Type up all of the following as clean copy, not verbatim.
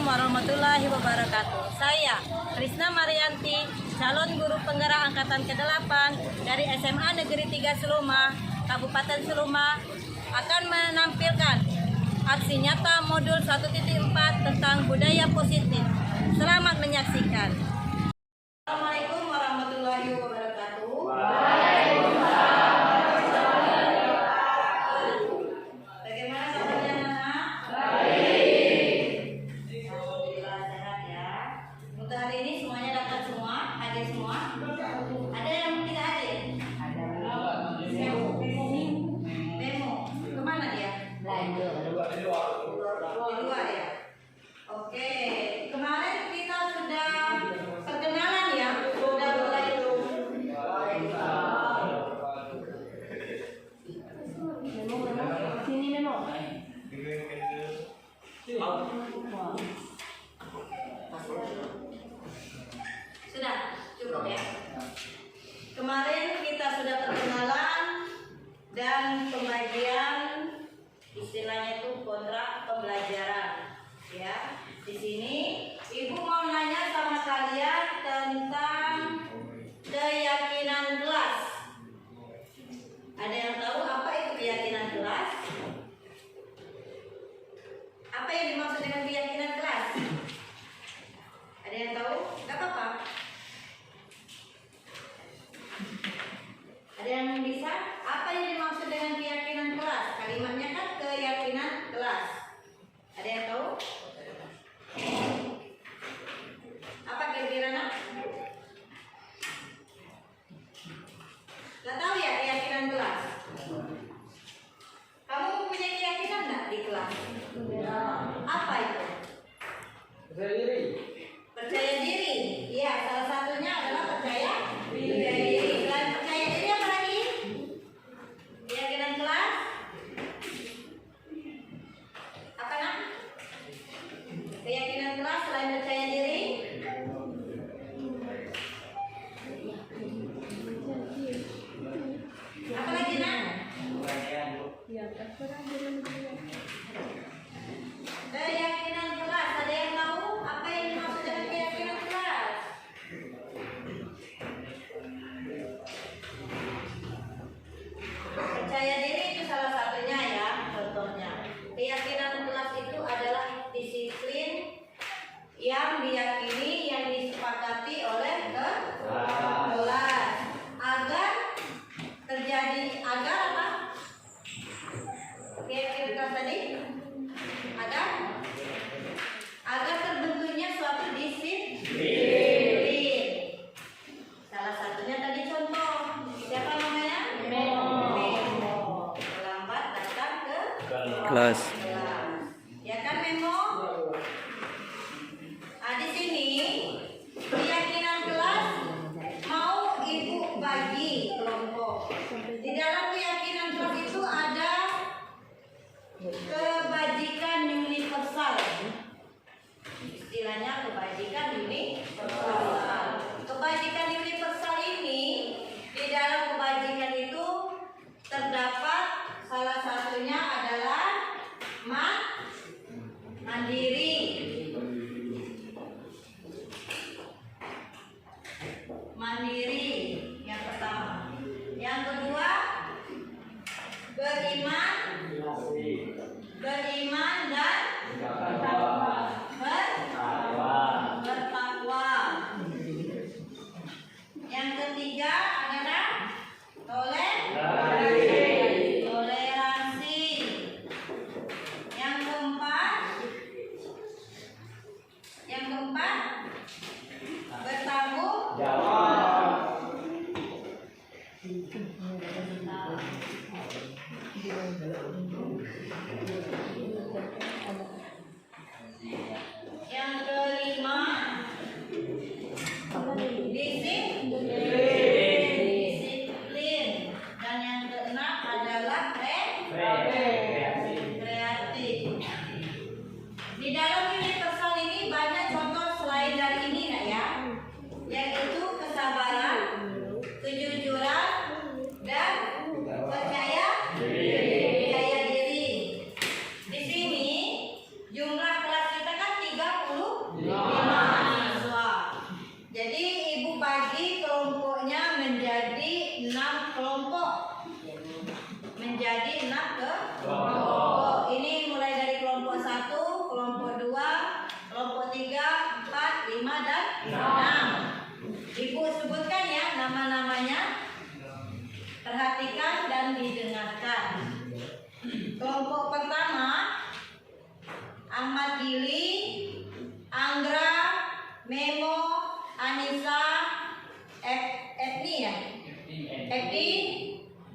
warahmatullahi wabarakatuh. Saya Krisna Marianti, calon guru penggerak angkatan ke-8 dari SMA Negeri 3 Seluma, Kabupaten Seluma, akan menampilkan aksi nyata modul 1.4 tentang budaya positif. Selamat menyaksikan. Assalamualaikum warahmatullahi wabarakatuh. Bagaimana kabarnya anak? Baik. Alhamdulillah sehat ya. Untuk hari ini semuanya dapat semua, hadir semua. Ada yang tidak hadir? Ada. Memo. Kemana dia? Di luar ya. Oke. Kemarin kita sudah perkenalan ya. Sudah mulai sini memo. Sudah cukup ya. Kemarin kita sudah perkenalan dan pembagian, istilahnya itu kontrak pembelajaran ya. Di sini Ibu mau nanya sama kalian tentang keyakinan kelas. Ada yang tahu apa itu keyakinan kelas? Apa yang dimaksud dengan keyakinan kelas? Ada yang tahu? Gak apa-apa. Ada yang bisa? Apa yang dimaksud dengan keyakinan kelas? Kalimatnya kan keyakinan kelas. Ada yang tahu? Apa kira-kira nak? Gak tahu ya keyakinan kelas? Kamu punya keyakinan enggak di kelas? Apa itu? Percaya diri. Percaya diri. Iya, salah satunya adalah percaya diri. Selain percaya diri apa lagi? Keyakinan kelas? Apa nak? Keyakinan kelas selain percaya diri? Apa lagi nak? Keyakinan kelas, ada yang tahu apa yang dimaksud dengan keyakinan kelas? Percaya diri itu salah satunya ya, contohnya. Keyakinan kelas itu adalah disiplin yang diyakini, yang disepakati oleh kelas agar terjadi, agar apa? Keyakinan kelas tadi? Agar terbentuknya suatu disiplin. Salah satunya tadi contoh. Siapa namanya? Memo. Terlambat datang ke kelas. Ya kan Memo? Di sini keyakinan kelas mau Ibu bagi kelompok. Di dalam keyakinan kelas itu ada kebajikan universal. Istilahnya kebajikan universal. Kebajikan universal ini, di dalam kebajikan itu terdapat salah satunya adalah mandiri. Mandiri yang pertama. Yang kedua, beriman dan bertakwa. 5 siswa. Jadi ibu bagi kelompoknya menjadi 6 kelompok. Menjadi 6 kelompok. Ini mulai dari kelompok 1, kelompok 2, kelompok 3, 4, 5 dan 6. Ibu sebutkan ya nama-namanya. Perhatikan dan didengarkan. Kelompok pertama Ahmad Gili, Anggra, Memo, Anissa, Edi,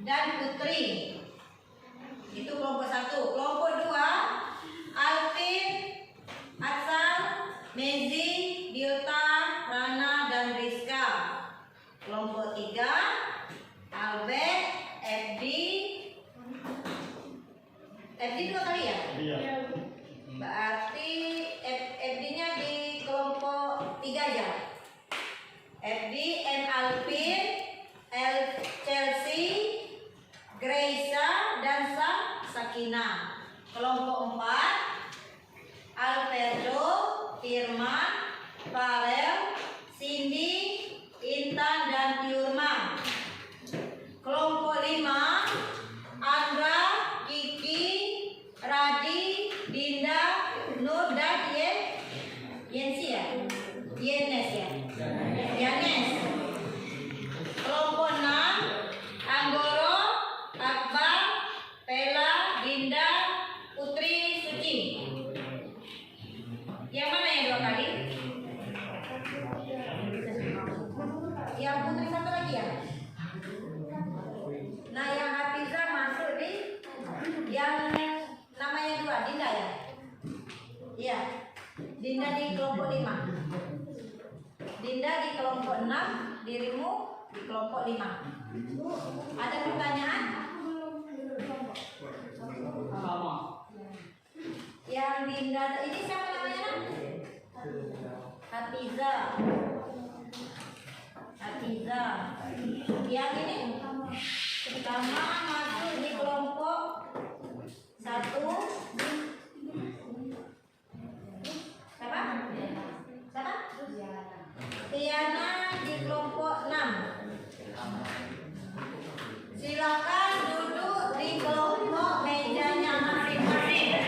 dan Putri. Itu kelompok 1. Kelompok 2 Alvin, Asal, Mezi, Dilta, Rana, dan Rizka. Kelompok 3 Albert, Fd 2 kali ya? Iya. Berarti Fd-nya di kelompok 3 aja. Fd, N Alvin, L Chelsea, Gracia, dan Sakina. Kelompok 4 Alfredo, Firman, Farel, Cindy, Intan, dan Yurman. Kelompok 5 Andra, Kiki, Radi, Dinda, Nur, dan Yanes ya. Kelompok 6 Anggoro, Akbar, Tela, Dinda, Putri, Suci. Yang mana yang 2 kali? Yang Putri 1 lagi ya? Nah, yang Hafiza masuk di yang namanya 2, Dinda ya? Iya. Dinda di kelompok 5. Dinda di kelompok 6, dirimu di kelompok 5. Ada pertanyaan? Yang Dinda ini siapa namanya? Hafiza. Yang ini pertama masuk di kelompok 1. Siapa? Tiana di kelompok 6. Silakan duduk di kelompok mejanya masing-masing.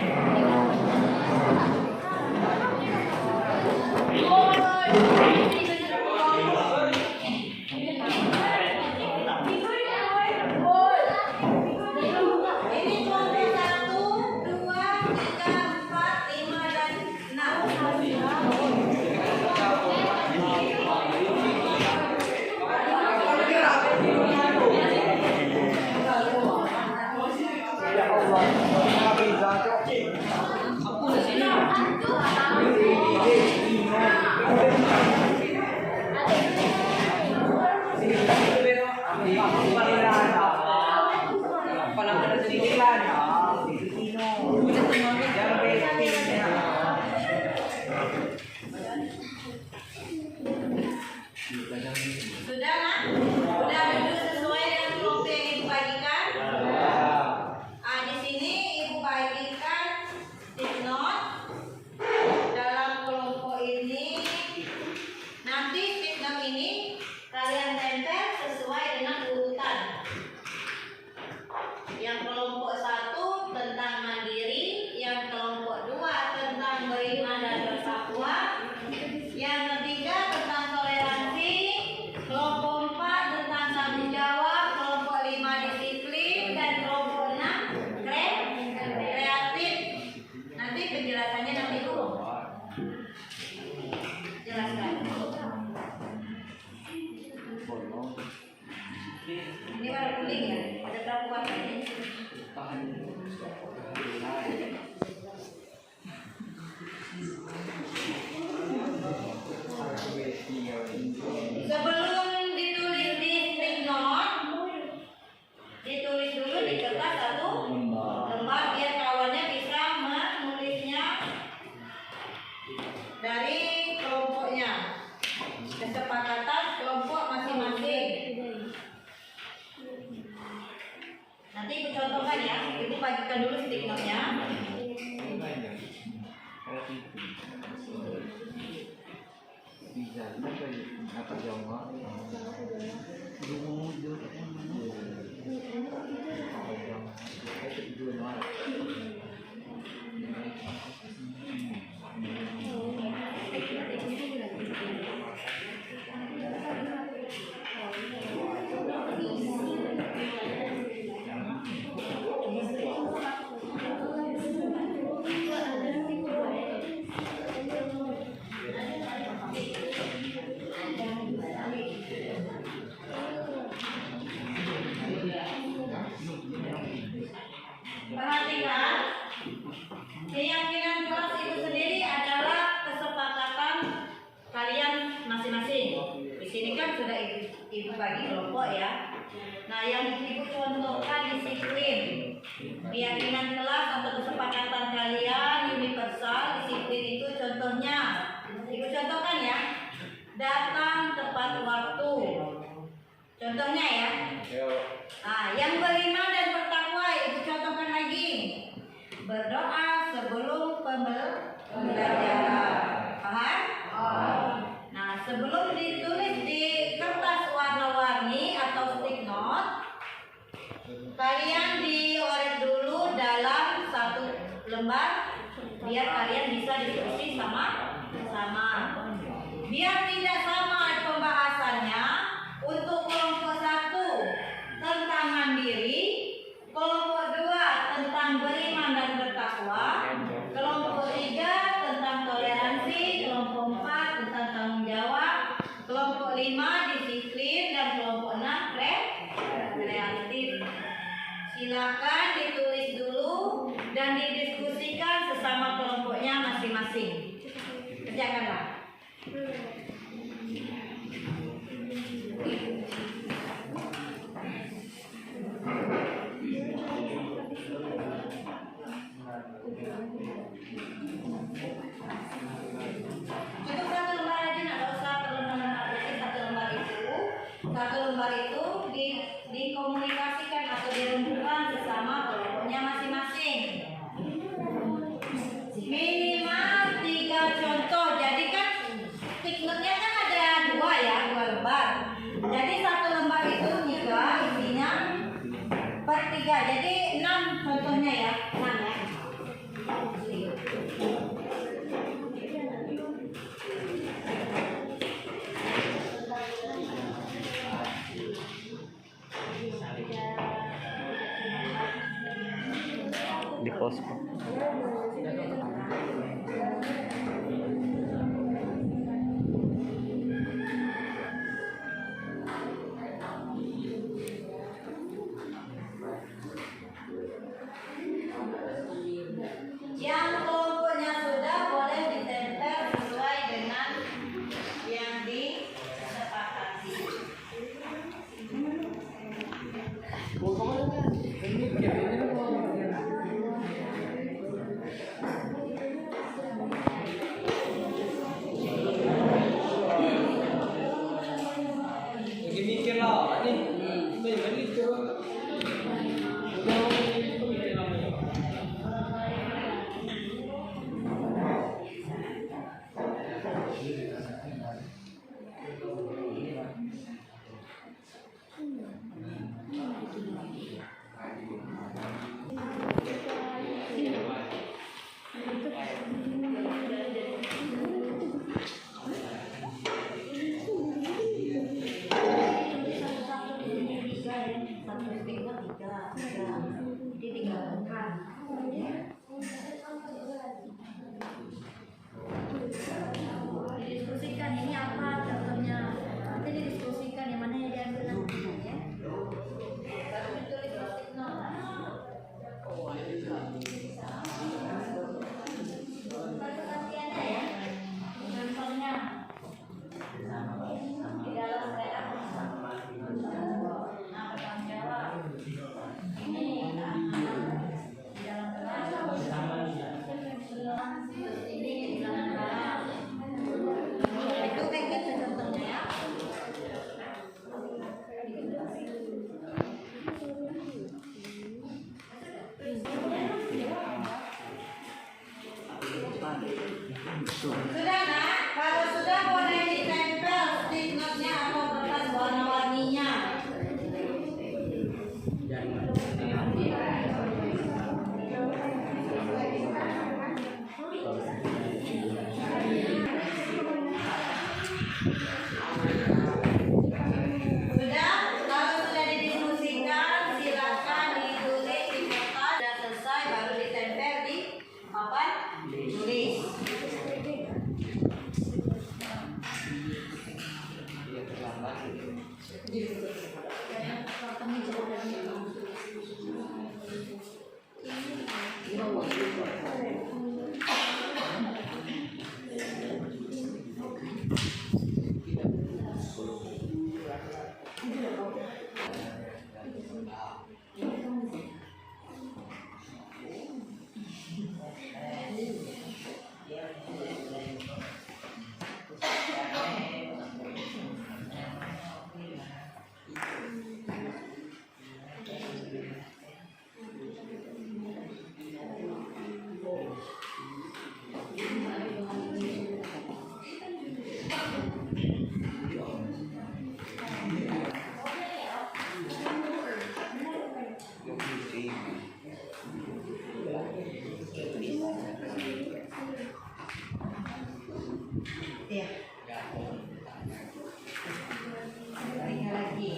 Sudah kan? Sudah duduk sesuai dengan kelompok yang ibu bagikan? Di sini ibu bagikan stick note dalam kelompok ini. Nanti stick note ini kalian tempel sesuai dengan urutan. Yang kelompok 1 tentang mandiri, yang kelompok 2 tentang beriman dan bersakwa, yang ketiga tentang toleransi, kelompok 4 tentang tanggung jawab, kelompok 5 disiplin, dan kelompok 6 kreatif. Nanti penjelasannya nanti dulu. Jelaskan. Ini warna kuning ya? Ada berapa warna ini? Sebelum ditulis di stick note, ditulis dulu di kertas 1 lembar biar kawannya bisa menulisnya dari kelompoknya. Kesepakatan kelompok masing-masing. Nanti ibu contohkan ya, ibu bagikan dulu stick note-nya. Perhatikan, keyakinan kelas itu sendiri adalah kesepakatan kalian masing-masing. Di sini kan sudah ibu bagi kelompok ya. Nah, yang ibu contohkan disiplin. Keyakinan kelas atau kesepakatan kalian universal, disiplin itu contohnya. Ibu contohkan ya. Datang tepat waktu. Contohnya ya. Yang beriman dan bertakwa, ibu contohkan lagi. Berdoa sebelum pembelajaran. Paham? Nah, sebelum ditulis di kertas warna-warni atau stick note, kalian diores dulu dalam satu lembar biar kalian bisa diskusi sama-sama. Biar tidak sama pembahasannya. Untuk kelompok 1 tentang mandiri, kelompok 2 tentang beriman dan bertakwa, kelompok 3 tentang toleransi, kelompok 4 tentang tanggung jawab, kelompok 5 disiplin, dan kelompok 6 kreatif. Silakan ditulis dulu dan didiskusikan sesama kelompoknya masing-masing. Kerjakanlah. Cukup satu lembar aja, nggak usah terlembar-lembar. Jadi satu lembar itu dikomunikasikan atau dirembukan sesama kelompoknya masing-masing. Minimal 3 contoh. Jadi kan sticknote-nya kan ada 2 ya, 2 lembar. Jadi satu lembar itu juga isinya per 3. Jadi 6 contohnya ya. 6 ya. Di posko. Yang kelompoknya sudah boleh ditempel sesuai dengan yang disepakati. Sudah? Kalau sudah didiskusikan, silakan ditulis di kertas. Sudah selesai, baru ditempel di papan tulis. Ya. Tinggal lagi.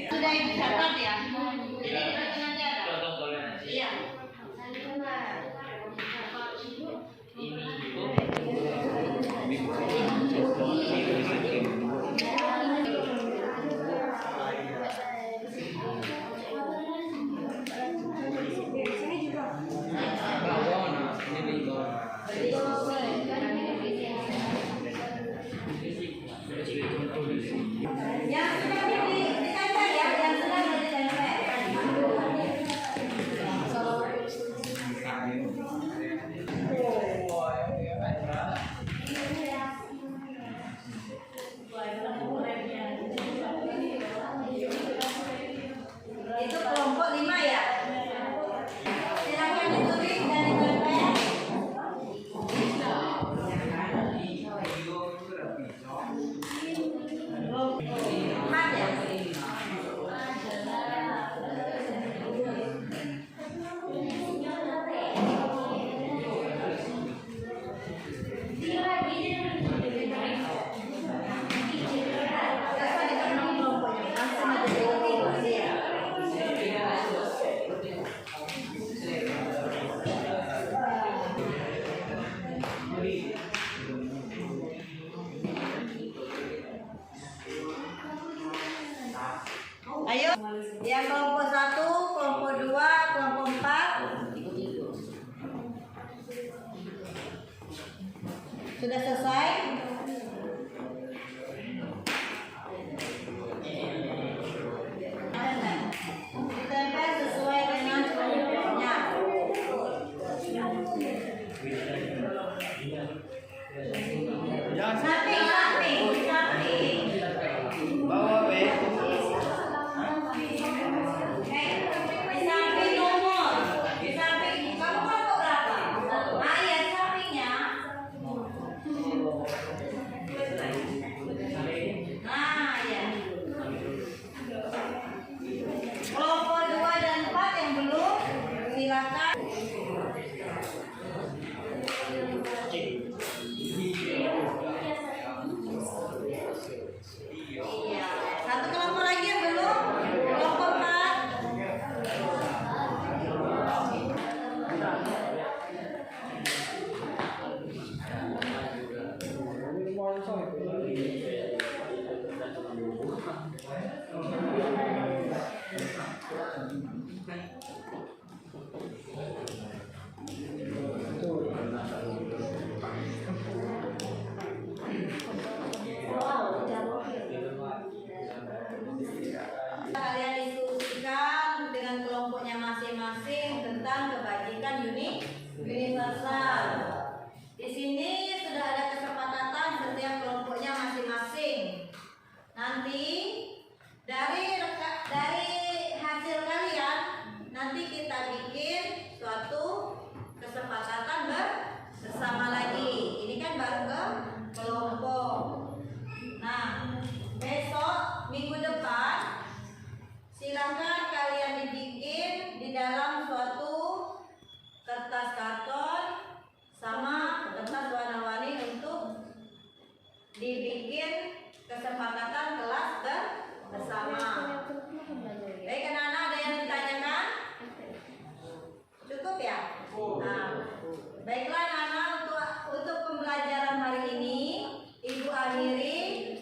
Sudah dicatat ya? Jadi nanti ada. Iya. Yang sudah ditempel ya, yang sudah ditempel. Itu kelompok 5 ya. Silakan ditulis dan ditempel. Empat ya. Ayo, yang kelompok 1, kelompok 2, kelompok 4. Sudah selesai? Ditempel sesuai dengan kelompoknya. Samping. Bawa be. Di samping nomor, di samping kamu kelompok berapa? Ah ya, di sampingnya. universal. Di sini sudah ada kesepakatan setiap kelompoknya masing-masing. Nanti dari hasil kalian nanti kita bikin suatu kesepakatan bersama lagi. Ini kan baru ke kelompok. Nah, besok minggu depan silakan kalian dibikin di dalam suatu kertas karton sama kertas warna-warni untuk dibikin kesepakatan kelas bersama. Baik anak-anak, ada yang ditanyakan? Cukup ya? Nah, baiklah anak-anak, untuk pembelajaran hari ini Ibu akhiri.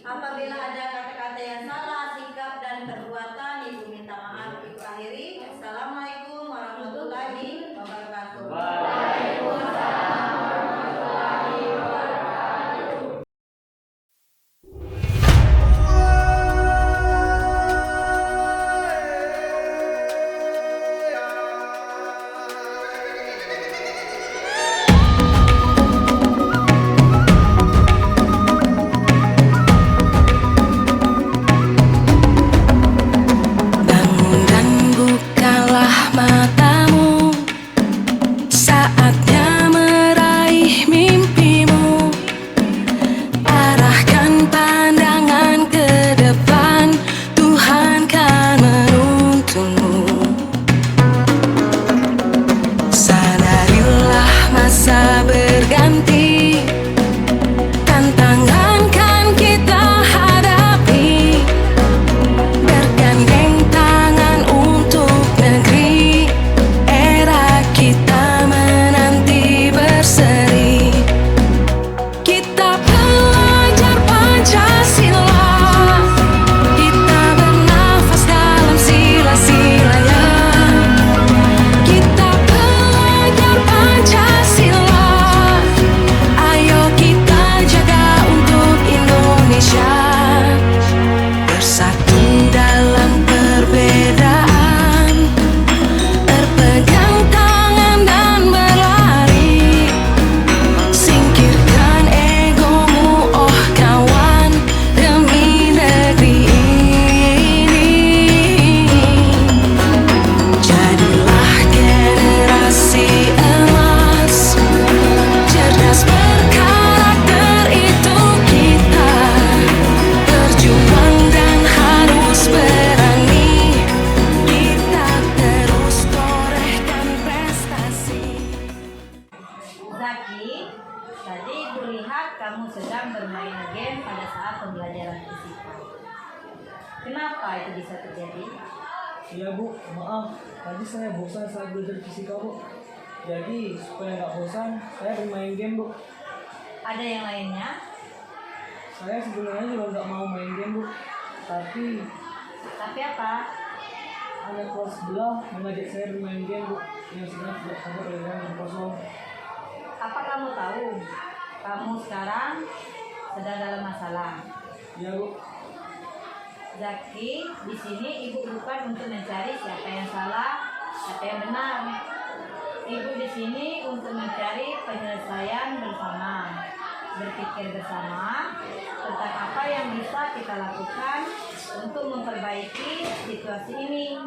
Apabila ada kata-kata yang salah, sikap dan perbuatan, Ibu minta maaf. Ibu akhiri. Assalamualaikum warahmatullahi wabarakatuh. Waalaikumsalam warahmatullahi wabarakatuh. Bangun dan bukalah matamu, saatnya meraih mimpimu. Arahkan pandangan ke depan, Tuhan kan menuntunmu. Sadarilah masa berganti, tantangan kan kita hadapi. Bergandeng tangan untuk negeri, era kita menanti berseri. Kita belajar Pancasila, kita bernafas dalam sila-silanya. Kita belajar Pancasila, ayo kita jaga untuk Indonesia. Bersatu dalam perbedaan, berpegang tangan dan berlari. Singkirkan egomu, oh kawan, demi negeri ini. Jadilah generasi emas, cerdas berkarakter itu kita. Berjuang dan harus berani, kita terus torehkan prestasi. Zaki, tadi Ibu lihat kamu sedang bermain game pada saat pembelajaran fisika. Kenapa itu bisa terjadi? Iya Bu, maaf. Tadi saya bosan saat belajar fisika Bu. Jadi supaya nggak bosan, saya bermain game Bu. Ada yang lainnya? Saya sebenarnya juga nggak mau main game Bu. Tapi apa? ada kelas sebelah mengajak saya bermain game Bu. Yang sebenarnya tidak sabar dengan yang kosong. Apa kamu tahu? Kamu sekarang sedang dalam masalah. Iya Bu. Zaki, di sini Ibu bukan untuk mencari siapa yang salah, siapa yang benar. Ibu di sini untuk mencari penyelesaian bersama, berpikir bersama tentang apa yang bisa kita lakukan untuk memperbaiki situasi ini.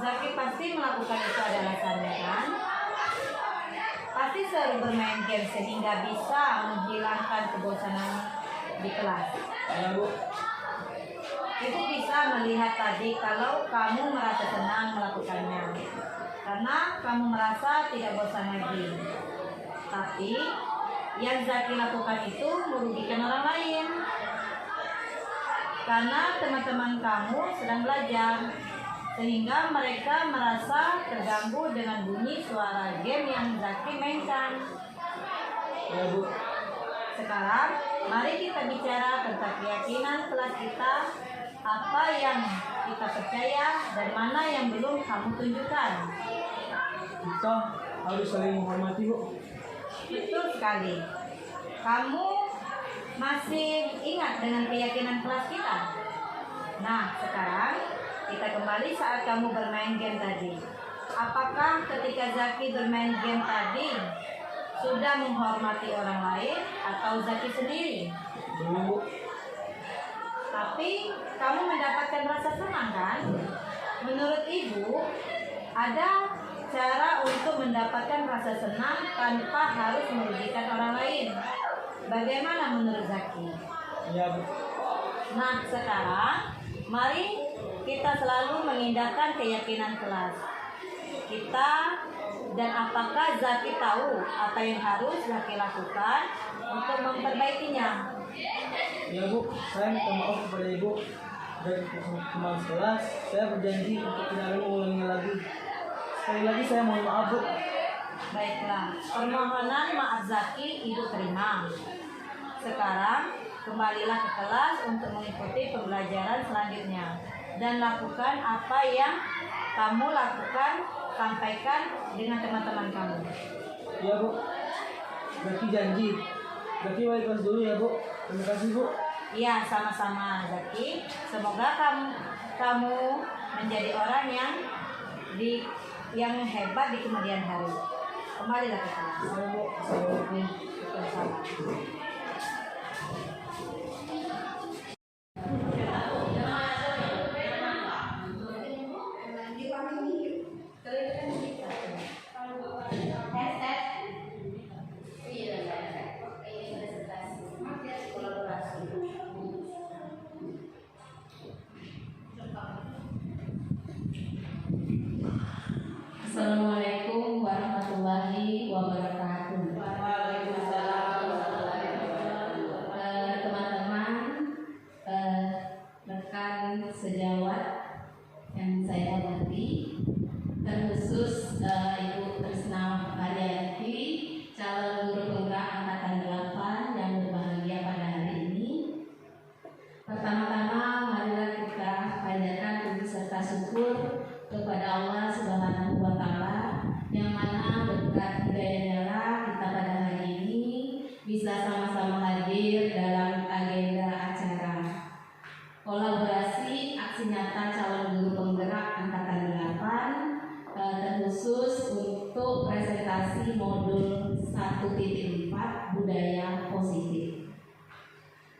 Zaki pasti melakukan itu ada alasannya kan? Pasti selalu bermain game sehingga bisa menghilangkan kebosanan di kelas. Iya Bu. Ibu bisa melihat tadi kalau kamu merasa senang melakukannya karena kamu merasa tidak bosan lagi. Tapi yang Zaki lakukan itu merugikan orang lain karena teman-teman kamu sedang belajar sehingga mereka merasa terganggu dengan bunyi suara game yang Zaki mainkan. Iya Bu. Sekarang mari kita bicara tentang keyakinan kelas kita, apa yang kita percaya dan mana yang belum kamu tunjukkan. Kita harus saling menghormati Bu. Betul sekali. Kamu masih ingat dengan keyakinan kelas kita? Nah, sekarang kita kembali saat kamu bermain game tadi. apakah ketika Zaki bermain game tadi sudah menghormati orang lain atau Zaki sendiri? Belum, Bu. Tapi kamu mendapatkan rasa senang kan? Menurut Ibu, ada cara untuk mendapatkan rasa senang tanpa harus merugikan orang lain. Bagaimana menurut Zaki? Iya, Bu. Nah, sekarang mari kita selalu mengindahkan keyakinan kelas kita, dan apakah Zaki tahu apa yang harus Zaki lakukan untuk memperbaikinya? Ya, Bu, saya minta maaf kepada Ibu dan teman sekelas. Saya berjanji untuk tidak akan mengulanginya lagi. Sekali lagi saya mohon maaf, Bu. Baiklah, permohonan maaf Zaki Ibu terima. Sekarang kembalilah ke kelas untuk mengikuti pembelajaran selanjutnya dan lakukan apa yang kamu lakukan, sampaikan dengan teman-teman kamu. Ya, Bu. Zaki janji. Zaki balik kelas dulu ya, Bu. Terima kasih, Bu. Iya, sama-sama Zaki. Semoga kamu menjadi orang yang hebat di kemudian hari. Kembalilah ke kelas. Ya, Bu. Assalamualaikum. Bersama. Assalamualaikum warahmatullahi wabarakatuh. Teman-teman, rekan sejawat yang saya hormati, terkhusus Ibu Trisna Haryanti, calon guru penggerak angkatan 8 yang berbahagia pada hari ini. Pertama-tama marilah kita panjatkan puji serta syukur kepada Allah Subhanahu wa Ta'ala, yang mana berkat hidayahnya kita pada hari ini bisa sama-sama hadir dalam agenda acara kolaborasi aksi nyata calon guru penggerak angkatan 8, terkhusus untuk presentasi modul 1.4 budaya positif.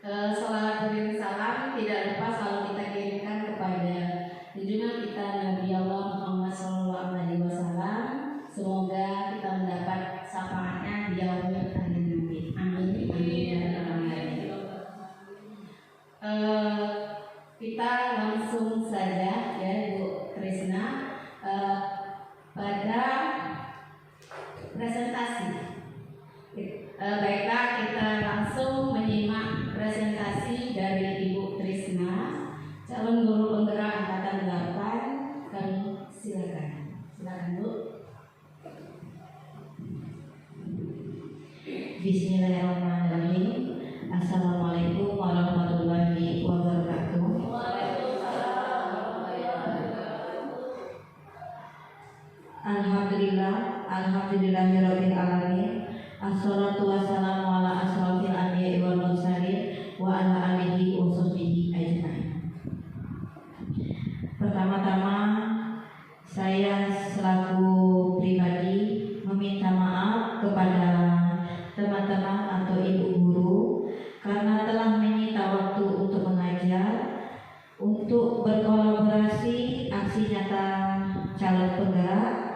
Salawat beriring salam tidak lupa selalu kita kirimkan kepada junjungan kita Nabi Allah Muhammad SAW. Semoga kita mendapat syafaatnya di yaumil akhir nanti. Amin. Amin ya rabbal alamin. Kita langsung saja ya Bu Trisna pada presentasi. Baiklah, kita langsung menyimak presentasi dari Ibu Trisna, calon guru penggerak angkatan 8. Kami silakan. Silakan, Bu. Bismillahirrahmanirrahim. Assalamualaikum warahmatullahi wabarakatuh. Alhamdulillahirabbil alamin. Assalatu wassalamu ala asrofil anbiya'i wal mursalin wa ala alihi wa sahbihi ajma'in. Pertama-tama saya selaku pribadi meminta maaf kepada teman-teman atau ibu guru karena telah menyita waktu untuk mengajar, untuk berkolaborasi aksi nyata calon penggerak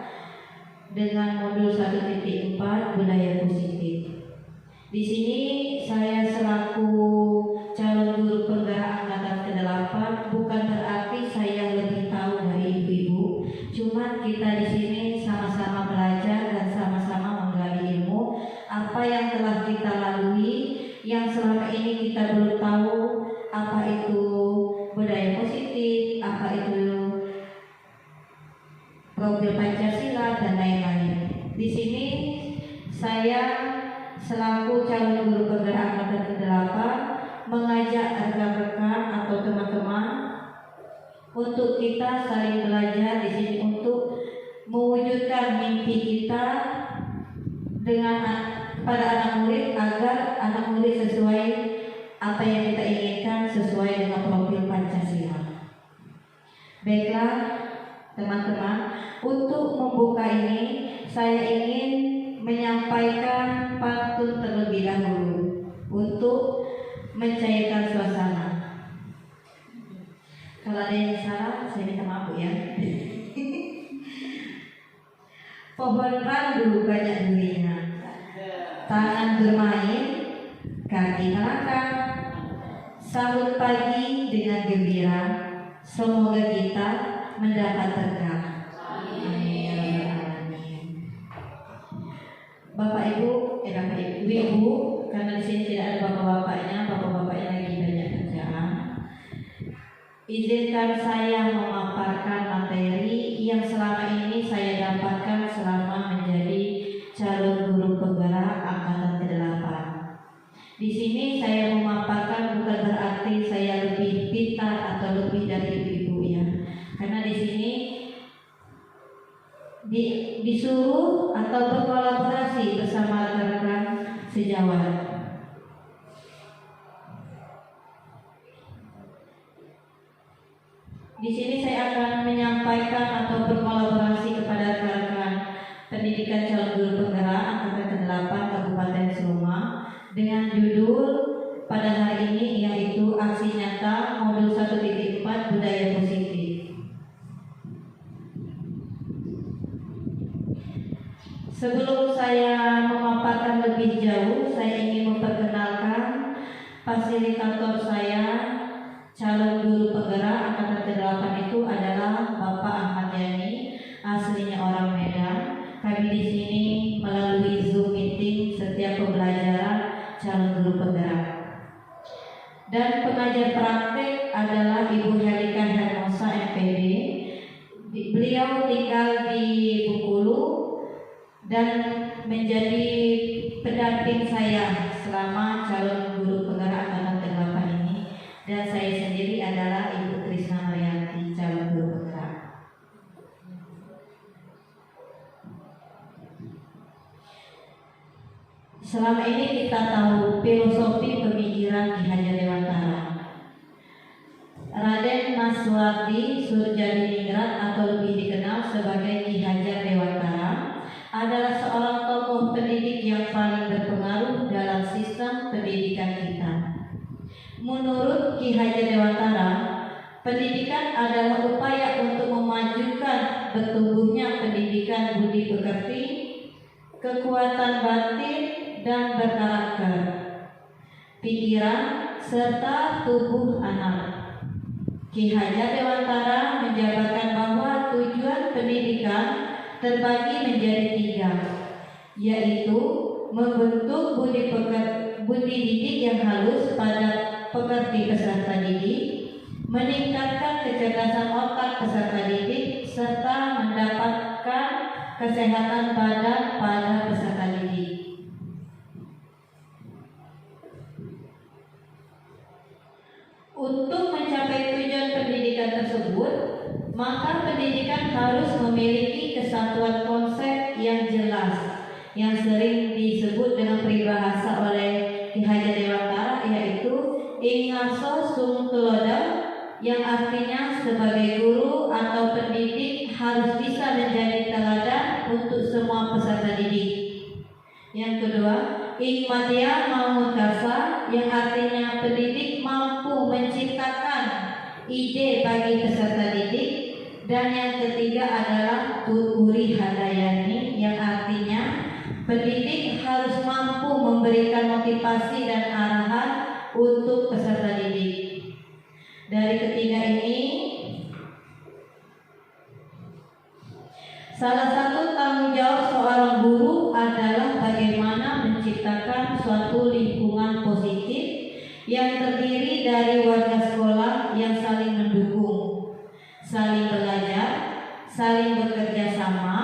dengan modul 1.4 budaya positif. Di sini saya selaku calon guru penggerak angkatan ke-8 bukan berarti saya lebih tahu dari ibu-ibu. Cuma kita di sini sama-sama belajar dan sama-sama menggali ilmu apa yang telah kita lalui, yang selama ini kita belum tahu apa itu budaya positif, apa itu profil Pancasila dan lain-lain. Di sini saya selaku calon guru penggerak angkatan ke-8 mengajak rekan-rekan atau teman-teman untuk kita saling belajar di sini untuk mewujudkan mimpi kita dengan pada anak murid agar anak murid sesuai apa yang kita inginkan sesuai dengan profil Pancasila. Baiklah, Teman-teman, untuk membuka ini saya ingin menyampaikan pantun terlebih dahulu untuk mencairkan suasana. Kalau ada yang salah, saya minta maaf ya. Pohon randu banyak durinya, tangan bermain, kaki melangkah, sambut pagi dengan gembira, semoga kita mendapat berkah. Amin. Bapak Ibu, Ibu, karena di sini tidak ada bapak-bapaknya lagi banyak kerjaan. Izinkan saya memaparkan materi yang selama ini saya dapatkan selama menjadi calon guru penggerak angkatan ke-8. Di sini saya memaparkan bukan berarti saya lebih pintar atau lebih dari ibu-ibu ya. Karena di sini disuruh atau berkolaborasi bersama rekan-rekan sejawat. Di sini saya akan menyampaikan atau berkolaborasi kepada rekan-rekan pendidikan calon guru penggerak angkatan ke-8 Kabupaten Seluma dengan judul pada hari ini yaitu aksi nyata modul 1.4 budaya positif. Sebelum saya memaparkan lebih jauh, saya ingin memperkenalkan fasilitator saya, calon guru penggerak angkatan ke-8 itu adalah Bapak Ahmad Yani, aslinya orang Medan. Kami di sini melalui Zoom meeting setiap pembelajaran calon guru penggerak. Dan pengajar praktek adalah Ibu Helika Hermosa MPD. Beliau tinggal di Bengkulu dan menjadi pendamping saya selama calon guru penggerak angkatan ke-8 ini. Dan saya sendiri adalah Ibu Trisna Marianti, calon guru penggerak. Selama ini kita tahu filosofi pemikiran Ki Hajar Dewantara. Raden Maswardi Surjadiningrat atau lebih dikenal sebagai Ki Hajar Dewantara adalah seorang tokoh pendidik yang paling berpengaruh dalam sistem pendidikan kita. Menurut Ki Hajar Dewantara, pendidikan adalah upaya untuk memajukan bertumbuhnya pendidikan budi pekerti, kekuatan batin dan berkarakter, pikiran, serta tubuh anak. Ki Hajar Dewantara menjabarkan bahwa tujuan pendidikan terbagi menjadi 3, yaitu membentuk budi didik yang halus pada pekerti peserta didik, meningkatkan kecerdasan otak peserta didik, serta mendapatkan kesehatan badan pada peserta didik. Untuk mencapai tujuan pendidikan tersebut, maka pendidikan harus memiliki kesatuan konsep yang jelas, yang sering disebut dengan peribahasa oleh Ki Hajar Dewantara, yaitu ing ngaso sung tulodo, yang artinya sebagai guru atau pendidik harus bisa menjadi teladan untuk semua peserta didik. Yang kedua, ing madya mau kasa, yang artinya pendidik mampu menciptakan ide bagi peserta didik. Dan yang ketiga adalah tuturi hadayani, yang artinya pendidik harus mampu memberikan motivasi dan arahan untuk peserta didik. Dari ketiga ini, salah satu tanggung jawab seorang guru adalah bagaimana menciptakan suatu lingkungan positif yang terdiri dari warga sekolah yang saling mendukung, saling belajar, saling bekerja sama,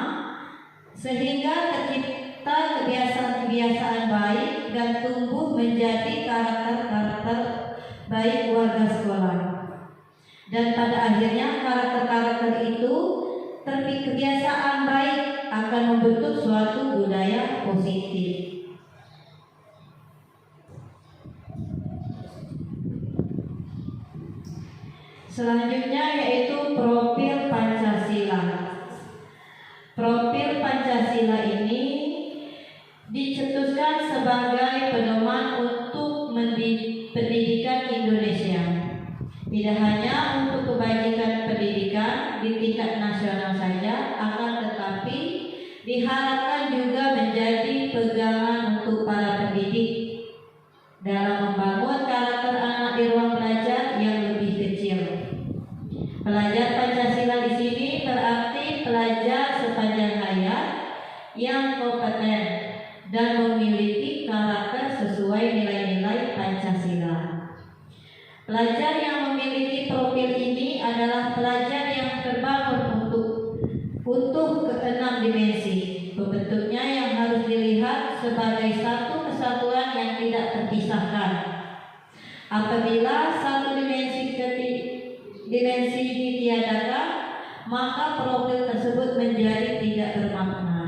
sehingga tercipta kebiasaan-kebiasaan baik dan tumbuh menjadi karakter-karakter baik warga sekolah. Dan pada akhirnya karakter-karakter itu kebiasaan baik akan membentuk suatu budaya positif. Selanjutnya yaitu profil Pancasila. diharapkan juga menjadi pegangan untuk para pendidik dalam membangun karakter anak di ruang belajar yang lebih kecil. Pelajar Pancasila di sini berarti pelajar sepanjang hayat yang kompeten dan memiliki karakter sesuai nilai-nilai Pancasila. Pelajar yang memiliki profil ini adalah pelajar yang terbangun untuk keenam dimensi. Bentuknya yang harus dilihat sebagai satu kesatuan yang tidak terpisahkan. Apabila satu dimensi ditiadakan, maka profil tersebut menjadi tidak bermakna.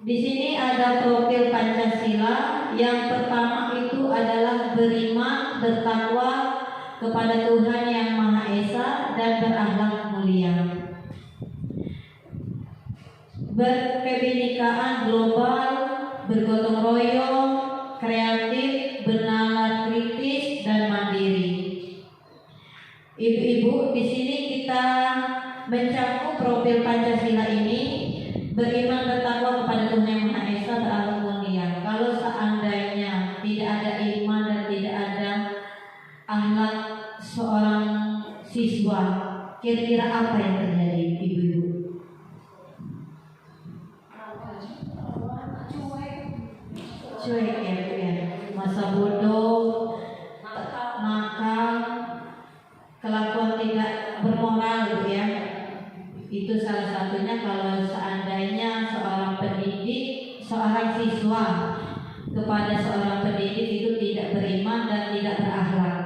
Di sini ada profil Pancasila. Yang pertama itu adalah beriman, bertakwa kepada Tuhan Yang Maha Esa dan berakhlak mulia. Berkebinekaan global, bergotong royong, kreatif, bernalar kritis dan mandiri. Ibu-ibu, di sini kita mencakup profil Pancasila ini. Beriman, bertakwa kepada Tuhan Yang Maha Esa, berakhlak mulia. Kalau seandainya tidak ada iman dan tidak ada akhlak seorang siswa, kira-kira apa yang terjadi, ibu-ibu? Cuek ya, Bu ya. Masa bodoh, nakal, kelakuan tidak bermoral, Bu ya. Itu salah satunya kalau seandainya seorang pendidik, seorang siswa kepada seorang pendidik itu tidak beriman dan tidak berakhlak,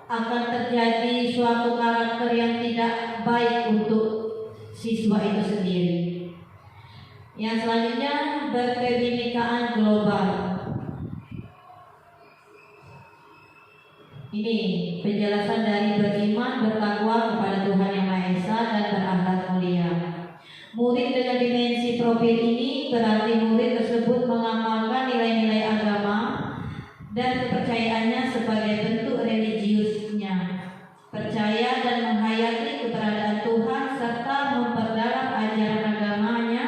akan terjadi suatu karakter yang tidak baik untuk siswa itu sendiri. Yang selanjutnya, berkebinekaan global. Ini penjelasan dari beriman, bertakwa kepada Tuhan Yang Maha Esa dan berakhlak mulia. Murid dengan dimensi profil ini berarti murid tersebut mengamalkan nilai-nilai agama dan kepercayaannya sebagai bentuk religiusnya, percaya dan menghayati keberadaan Tuhan serta memperdalam ajaran agamanya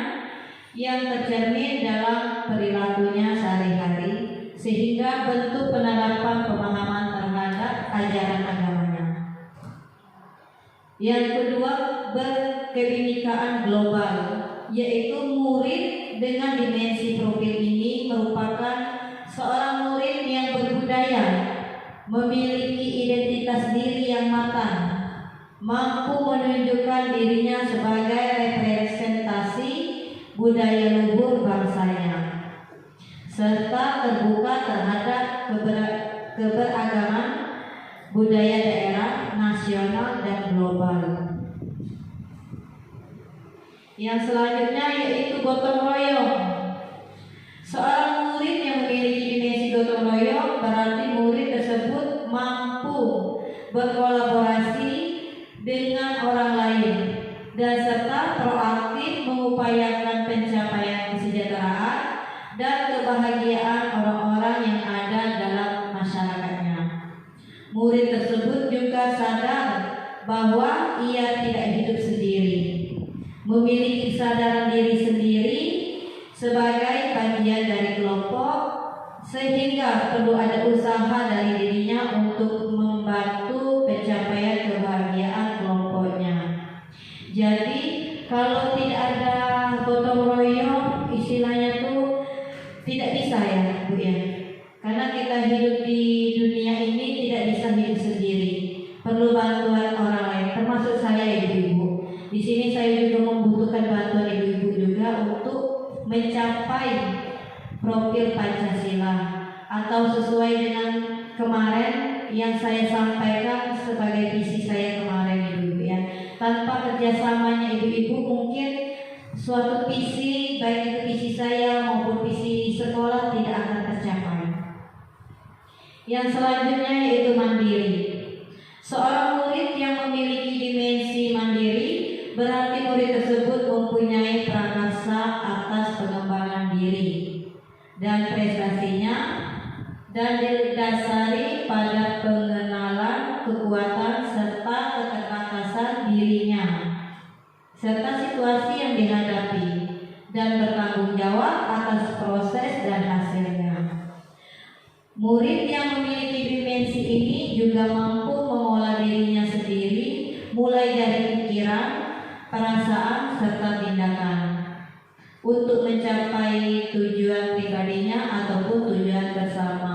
yang tercermin dalam perilakunya sehari-hari, sehingga bentuk penerapan pemahaman terhadap ajaran agamanya. Yang kedua, berkebinekaan global, yaitu murid dengan dimensi profil ini merupakan seorang murid yang berbudaya, memiliki identitas diri yang matang, mampu menunjukkan dirinya sebagai representasi budaya luhur bangsanya, serta terbuka terhadap keberagaman budaya daerah, nasional, dan global. Yang selanjutnya yaitu gotong royong. Seorang murid yang memiliki dimensi gotong royong berarti murid tersebut mampu berkolaborasi dengan orang lain dan serta proaktif mengupayakan pencapaian kesejahteraan dan kebahagiaan orang-orang yang ada dalam masyarakatnya. Murid tersebut juga sadar bahwa ia tidak hidup sendiri, memiliki kesadaran diri sendiri sebagai bagian dari kelompok, sehingga perlu ada usaha dari dirinya untuk membantu pencapaian kebahagiaan kelompoknya. Jadi kalau tidak ada gotong royong, istilahnya tuh tidak bisa ya, Bu ya. Karena kita hidup di dunia ini tidak bisa hidup sendiri, perlu bantuan orang lain, termasuk saya ibu-ibu. Di sini saya juga membutuhkan bantuan ibu-ibu juga untuk mencapai profil Pancasila atau sesuai dengan kemarin yang saya sampaikan sebagai visi saya kemarin ibu-ibu ya. Tanpa kerjasamanya ibu-ibu mungkin suatu visi, baik itu visi saya maupun visi sekolah, tidak akan tercapai. Yang selanjutnya yaitu mandiri. Seorang murid yang memiliki dimensi mandiri berarti murid tersebut mempunyai prakarsa atas pengembangan diri dan prestasinya, dan didasari pada pengenalan kekuatan serta keterbatasan serta situasi yang dihadapi, dan bertanggung jawab atas proses dan hasilnya. Murid yang memiliki dimensi ini juga mampu mengolah dirinya sendiri, mulai dari pikiran, perasaan, serta tindakan, untuk mencapai tujuan pribadinya ataupun tujuan bersama.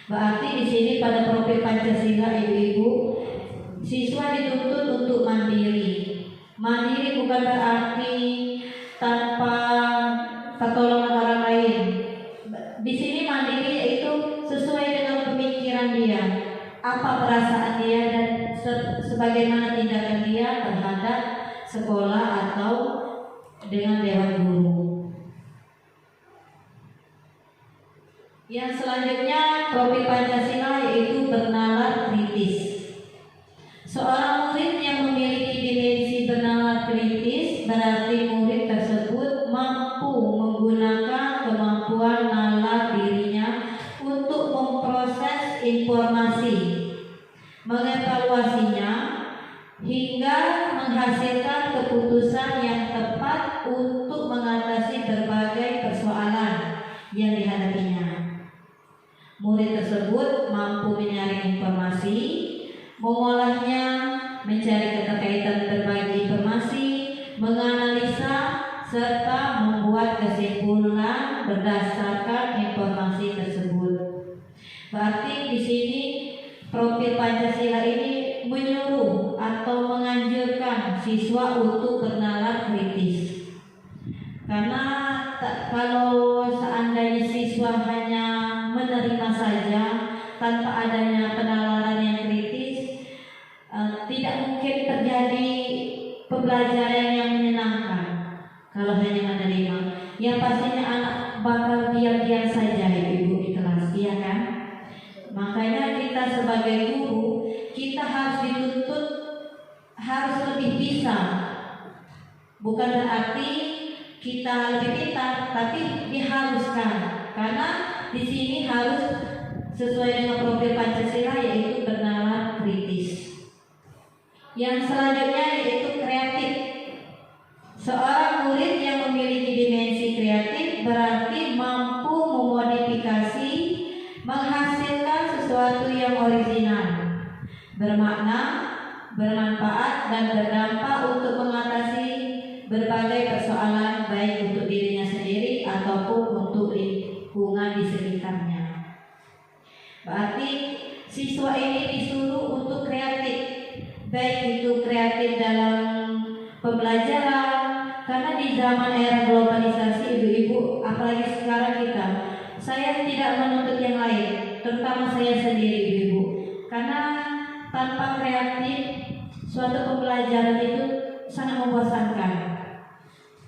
Berarti di sini pada profil Pancasila, ibu-ibu, siswa dituntut untuk mandiri. Mandiri bukan berarti tanpa pertolongan orang lain. Di sini mandiri yaitu sesuai dengan pemikiran dia, apa perasaan dia, dan sebagaimana tindakan dia terhadap sekolah atau dengan dewan guru. Yang selanjutnya profil Pancasila yaitu bernalar kritis. Seorang murid yang memiliki dimensi bernalar kritis berarti murid tersebut mampu menggunakan kemampuan nalar dirinya untuk memproses informasi, mengevaluasinya, hingga menghasilkan keputusan yang tepat untuk mengatasi berbagai persoalan yang dihadapinya. Murid tersebut mampu menyaring informasi, mengolahnya, mencari keterkaitan berbagai informasi, menganalisa, serta membuat kesimpulan berdasarkan informasi tersebut. Berarti di sini profil Pancasila ini menyuruh atau menganjurkan siswa untuk bernalar kritis. Karena kalau seandainya siswa hanya menerima saja tanpa adanya penalaran yang kritis, tidak mungkin terjadi pembelajaran yang menyenangkan. Kalau hanya menerima, yang pastinya anak bakal diam-diam saja ibu di kelas, iya kan? Makanya kita sebagai guru, kita harus dituntut harus lebih bisa. Bukan berarti kita lebih pintar, tapi diharuskan. Karena di sini harus sesuai dengan profil Pancasila yaitu bernalar kritis. Yang selanjutnya yaitu kreatif. Seorang murid yang memiliki dimensi kreatif berarti mampu memodifikasi, menghasilkan sesuatu yang original, bermakna, bermanfaat, dan berdampak untuk mengatasi berbagai persoalan baik untuk dirinya sendiri ataupun untuk lingkungan di sekitarnya. Berarti siswa ini disuruh untuk kreatif, baik itu kreatif dalam pembelajaran, karena di zaman era globalisasi ibu-ibu, apalagi sekarang kita, saya tidak menuntut yang lain, terutama saya sendiri ibu-ibu, karena tanpa kreatif suatu pembelajaran itu sangat membosankan.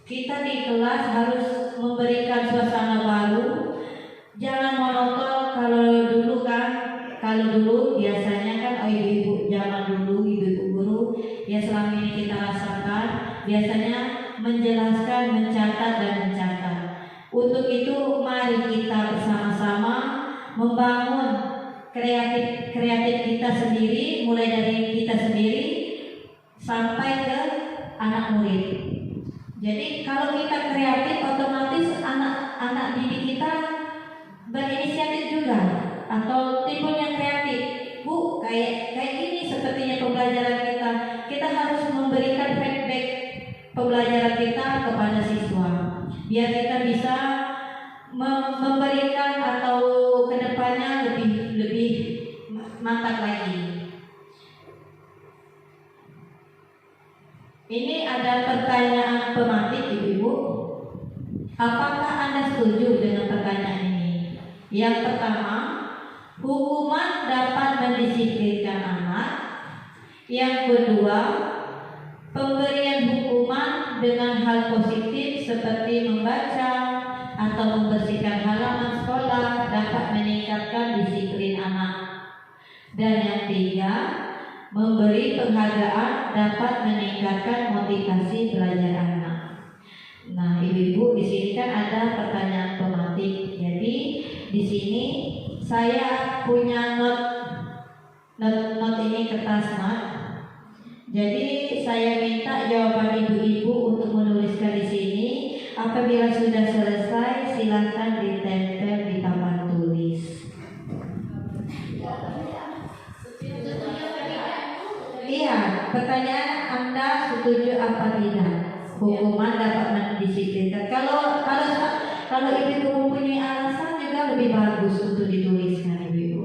Kita di kelas harus memberikan suasana baru, jangan monoton. Kalau dulu biasanya kan ibu-ibu zaman dulu, ibu-ibu guru yang selama ini kita rasakan biasanya menjelaskan, mencatat dan mencatat. Untuk itu mari kita bersama-sama membangun kreatif kita sendiri, mulai dari kita sendiri sampai ke anak murid. Jadi kalau kita kreatif, otomatis anak-anak didik kita berinisiatif juga atau timbul yang kreatif. Bu, kayak gini sepertinya pembelajaran kita. Kita harus memberikan feedback pembelajaran kita kepada siswa, biar kita bisa memberikan atau kedepannya lebih mantap lagi. Ini ada pertanyaan pematik ibu-ibu. Apakah Anda setuju dengan pertanyaan ini? Yang pertama, hukuman dapat mendisiplinkan anak. Yang kedua, pemberian hukuman dengan hal positif seperti membaca atau membersihkan halaman sekolah dapat meningkatkan disiplin anak. Dan yang ketiga, memberi penghargaan dapat meningkatkan motivasi belajar anak. Nah, ibu-ibu di sini kan ada pertanyaan pematik. Jadi di sini saya punya not ini kertas not. Jadi saya minta jawaban ibu ini Apabila sudah selesai, silakan ditempel di papan tulis. Iya, pertanyaan Anda setuju apa tidak? Hukuman dapat mendisiplinkan. Kalau ibu mempunyai alasan juga lebih bagus untuk dituliskan ibu.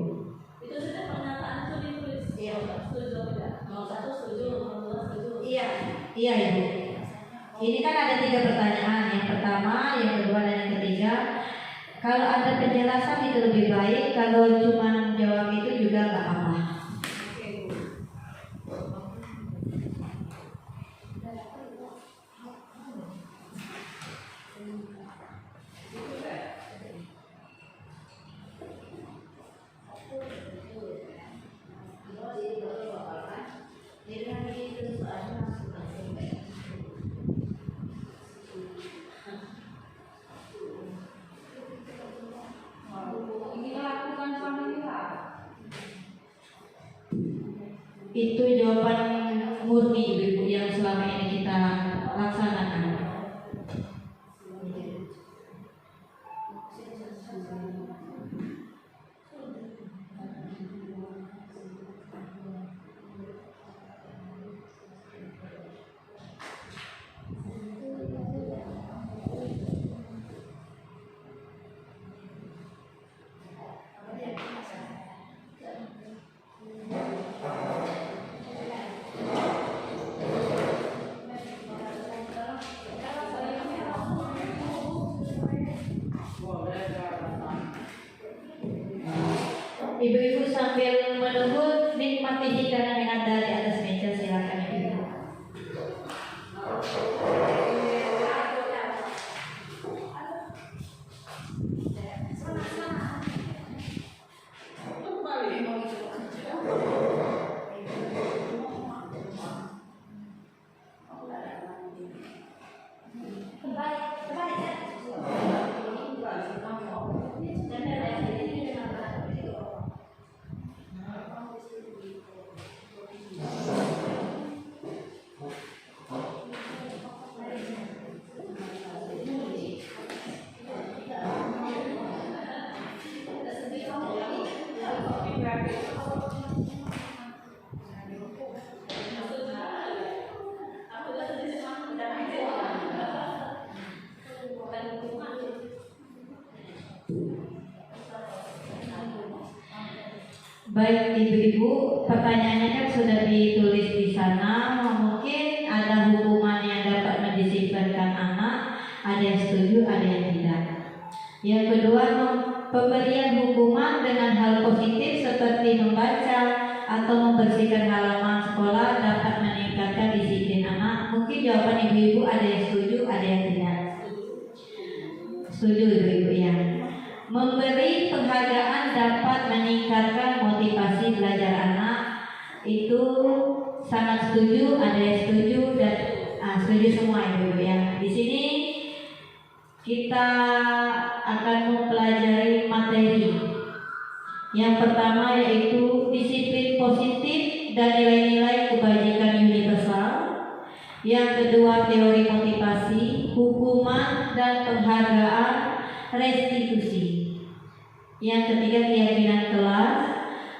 Itu sudah pernyataan itu ditulis. Iya. Setuju tidak? Nomor 1 setuju, nomor 2 setuju. Iya ibu. Ini kan ada 3 pertanyaan. Yang pertama, yang kedua, dan yang ketiga. Kalau ada penjelasan itu lebih baik. Kalau cuma jawab itu juga nggak apa-apa. Itu jawaban murni ibu yang selama ini kita laksanakan. Ibu-ibu sambil menunggu, nikmati hidangan yang ada di atas meja, silakan ibu. Baik ibu-ibu, pertanyaannya kan sudah ditulis di sana. Mungkin ada hukuman yang dapat mendisiplinkan anak. Ada yang setuju, ada yang tidak. Yang kedua, pemberian hukuman dengan hal positif seperti membaca atau membersihkan halaman sekolah dapat meningkatkan disiplin anak. Mungkin jawaban ibu-ibu ada yang setuju, ada yang tidak. Setuju ibu-ibu ya. Memberi penghargaan dapat meningkatkan motivasi belajar anak. Itu sangat setuju, ada yang setuju dan setuju semua ibu-ibu ya. Di sini kita akan mempelajari materi. Yang pertama yaitu disiplin positif dan nilai-nilai kebajikan universal. Yang kedua teori motivasi, hukuman dan penghargaan, restitusi. Yang ketiga keyakinan kelas,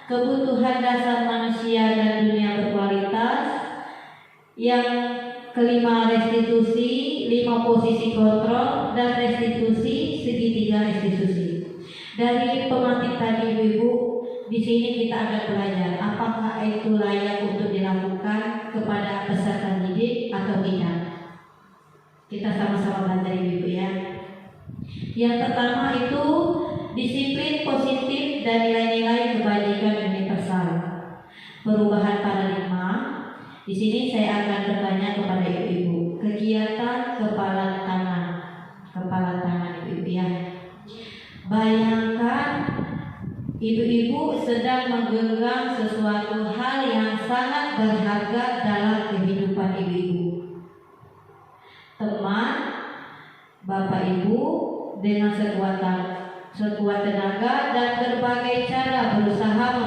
kebutuhan dasar manusia dan dunia berkualitas. Yang kelima restitusi, 5 posisi kontrol dan restitusi, segitiga restitusi. Dari pemateri tadi ibu-ibu, di sini kita akan belajar apakah itu layak untuk dilakukan kepada peserta didik atau tidak. Kita sama-sama belajar ibu-ibu ya. Yang pertama itu disiplin positif dan nilai-nilai kebajikan universal. Perubahan paradigma. Di sini saya akan bertanya kepada ibu-ibu. Kegiatan kepala tangan ibu-ibu ya. Bayangkan ibu-ibu sedang menggenggam sesuatu hal yang sangat berharga dalam kehidupan ibu-ibu. Teman, bapak ibu dengan sekuat tenaga dan berbagai cara berusaha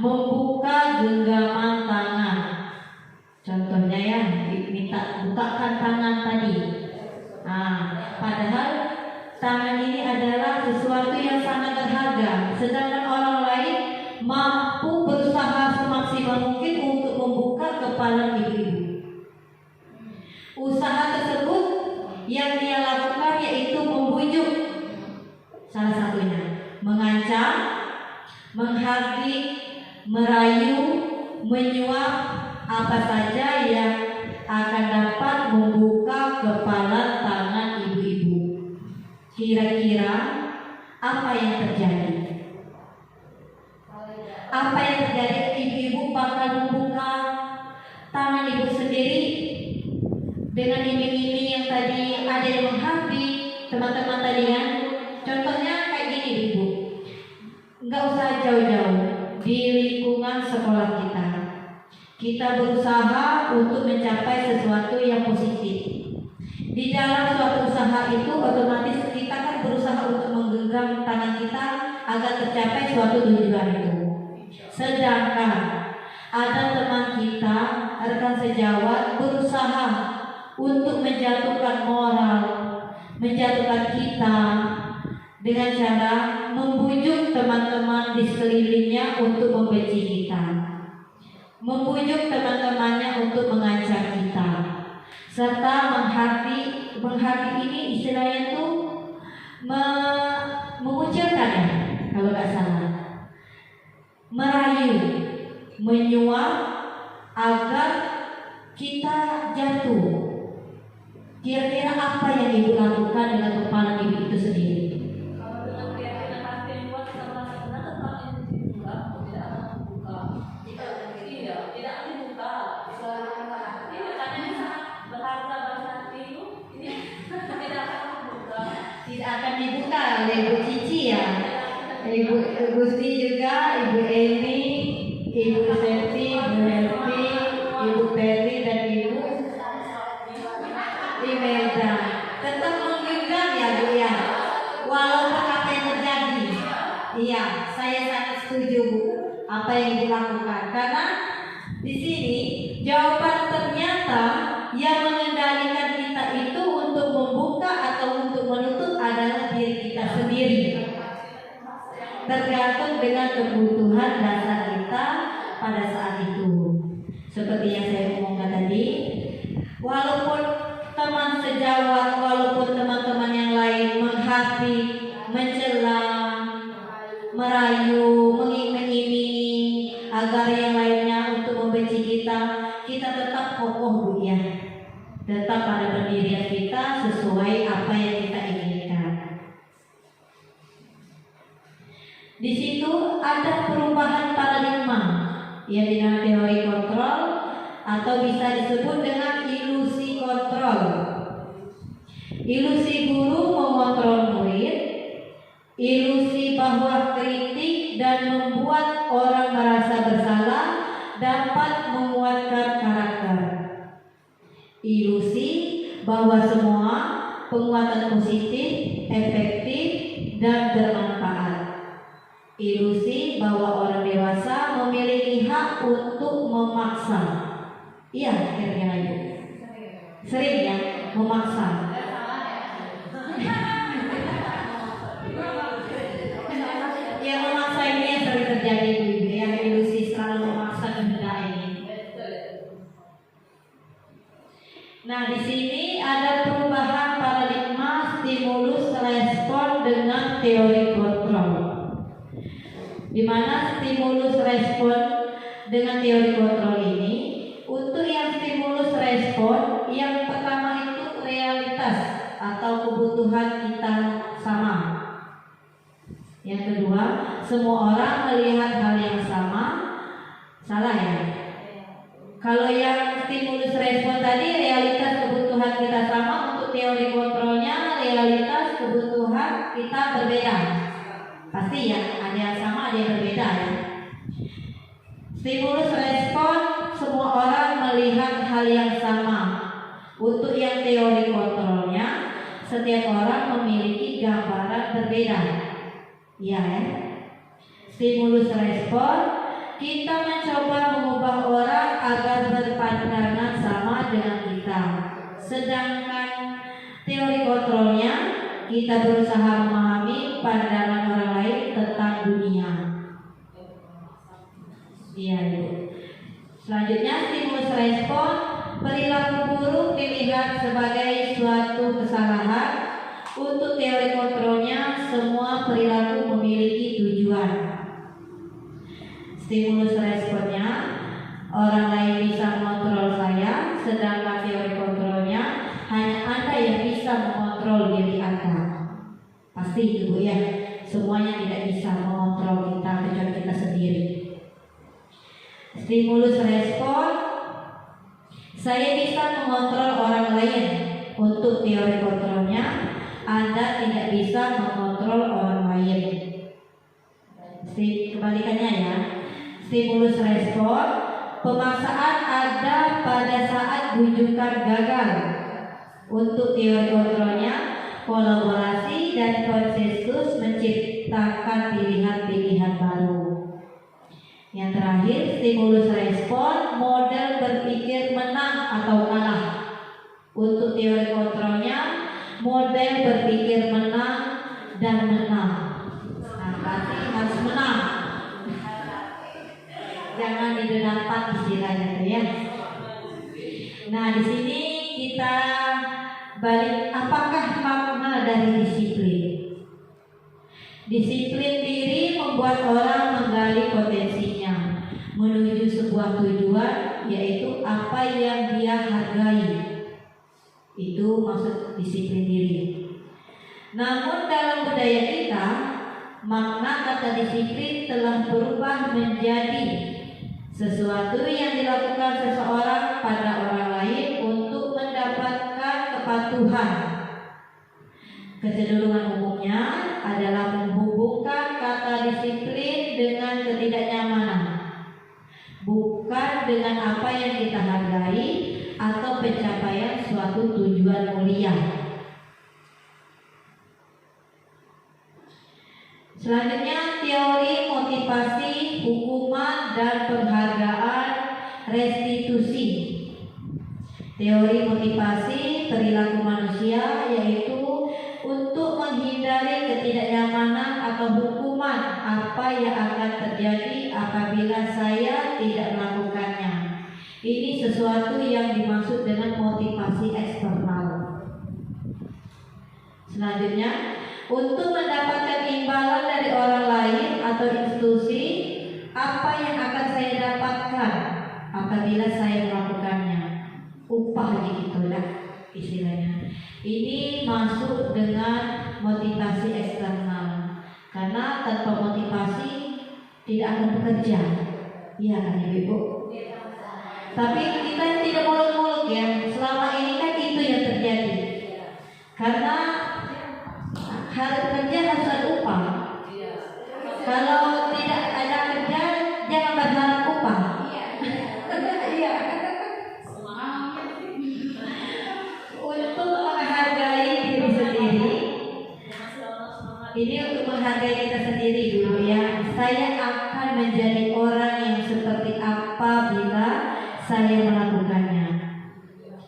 membuka genggaman tangan. Contohnya ya, minta bukakan tangan tadi. mampu berusaha semaksimal mungkin untuk membuka kepala ibu-ibu. Usaha tersebut yang dia lakukan yaitu membujuk, salah satunya mengancam, menghardik, merayu, menyuap, apa saja yang akan dapat membuka kepala tangan ibu-ibu. Kira-kira apa yang terjadi? Apa yang terjadi? Ibu-ibu bakal membuka tangan ibu sendiri dengan iming-iming yang tadi ada yang menghardik teman-teman tadi kan. Contohnya kayak gini ibu, nggak usah jauh-jauh di lingkungan sekolah kita. Kita berusaha untuk mencapai sesuatu yang positif. Di dalam suatu usaha itu otomatis kita kan berusaha untuk menggenggam tangan kita agar tercapai suatu tujuan itu. Sedangkan ada teman kita, rekan sejawat berusaha untuk menjatuhkan moral, menjatuhkan kita dengan cara membujuk teman-teman di sekelilingnya untuk membenci kita, membujuk teman-temannya untuk mengancam kita, serta menghardik ini istilahnya itu mengucilkan ya, kalau nggak salah, merayu, menyuap agar kita jatuh. Kira-kira apa yang ibu lakukan dengan kepala ibu itu sendiri? Kalau dengan keyakinan pasti yang kuat kita merasa benar, tetap itu dibuka, tidak akan membuka. Iya, tidak akan dibuka. Ini katanya sangat berharga bagi hati itu. Ini tidak akan membuka. Tidak akan dibuka oleh Ibu Cici ya, Ibu Gusti juga, Ibu Eni, Ibu Seti, Ibu Helvi, Ibu Peri dan Ibu Imelda. Tetap menggenggam ya Bu ya, walaupun apa yang terjadi. Iya, saya sangat setuju Bu apa yang Ibu lakukan, karena di sini jawaban ternyata yang mengendalikan kita itu untuk membuka atau untuk menutup adalah diri kita sendiri. Tergantung dengan kebutuhan dasar kita pada saat itu. Seperti yang saya omongkan tadi, walaupun teman sejawat, walaupun teman-teman yang lain menghardik, mencela, merayu, mengiming-imingi agar yang lainnya untuk membenci kita, kita tetap kokoh Bu ya. Tetap pada pendirian kita sesuai apa yang kita inginkan. Di situ ada perubahan paradigma yang dengan teori kontrol atau bisa disebut dengan ilusi kontrol. Ilusi guru mengontrol murid, ilusi bahwa kritik dan membuat orang merasa bersalah dapat menguatkan karakter. Ilusi bahwa semua penguatan positif, efektif, dan bermanfaat. Ilusi bahwa orang dewasa memiliki hak untuk memaksa. Iya, kira-kira itu. Sering ya, memaksa. Yang memaksa ini yang sering terjadi Bu, yang ilusi selalu memaksa kehendak ini. Nah, di sini ada perubahan paradigma stimulus respon dengan teori kontrol. Di mana stimulus respon dengan teori kontrol ini, untuk yang stimulus respon, yang pertama itu realitas atau kebutuhan kita sama. Yang kedua, semua orang melihat hal yang sama. Salah ya? Kalau yang stimulus respon tadi realitas kebutuhan kita sama, untuk teori kontrolnya realitas kebutuhan kita berbeda. Pasti ya, ada yang sama, ada yang berbeda ya. Stimulus respon, semua orang melihat hal yang sama. Untuk yang teori kontrolnya, setiap orang memiliki gambaran berbeda. Iya ya. Stimulus respon, kita mencoba mengubah orang agar berpandangan sama dengan kita. Sedangkan teori kontrolnya, kita berusaha memahami pandangan orang lain tentang dunia. Iya, Ibu. Selanjutnya stimulus respon, perilaku buruk dilihat sebagai suatu kesalahan. Untuk teori kontrolnya, semua perilaku memiliki tujuan. Stimulus responnya, orang lain bisa mengontrol saya, sedangkan teori kontrolnya hanya Anda yang bisa mengontrol diri Anda. Pasti itu, Bu, ya. Semuanya tidak bisa mengontrol kita kecuali kita sendiri. Stimulus respon, saya bisa mengontrol orang lain. Untuk teori kontrolnya, Anda tidak bisa mengontrol orang lain. Kebalikannya, ya. Stimulus respon, pemaksaan ada pada saat bujukan gagal. Untuk teori kontrolnya, kolaborasi dan konsensus menciptakan pilihan-pilihan baru. Yang terakhir, stimulus respon, model berpikir menang atau kalah. Untuk teori kontrolnya, model berpikir menang dan menang. Nah, berarti harus menang. Jangan didengarkan istilahnya, ya. Nah, di sini kita balik, apakah makna dari disiplin? Disiplin diri membuat orang menggali potensinya menuju sebuah tujuan, yaitu apa yang dia hargai. Itu maksud disiplin diri. Namun dalam budaya kita, makna kata disiplin telah berubah menjadi sesuatu yang dilakukan seseorang pada orang lain untuk mendapatkan kepatuhan. Kecenderungan umumnya adalah menghubungkan kata disiplin dengan ketidaknyamanan, bukan dengan apa yang kita hargai atau pencapaian suatu tujuan mulia. Selanjutnya, teori motivasi, hukuman, dan penghargaan restitusi. Teori motivasi perilaku manusia yaitu untuk menghindari ketidaknyamanan atau hukuman apa yang akan terjadi apabila saya tidak melakukannya. Ini sesuatu yang dimaksud dengan motivasi eksternal. Selanjutnya, untuk mendapatkan imbalan dari orang lain atau institusi, apa yang akan saya dapatkan apabila saya melakukannya? Upah gitulah istilahnya. Ini masuk dengan motivasi eksternal, karena tanpa motivasi tidak akan bekerja. Iya kan, Ibu? Tapi kita tidak muluk-muluk, ya. Selama ini kan itu yang terjadi. Karena harus kerja harus ada upah. Kalau tidak ada kerja, jangan berharap upah. Iya. Untuk menghargai diri sendiri, ini untuk menghargai kita sendiri dulu, ya. Saya akan menjadi orang yang seperti apa bila saya melakukannya.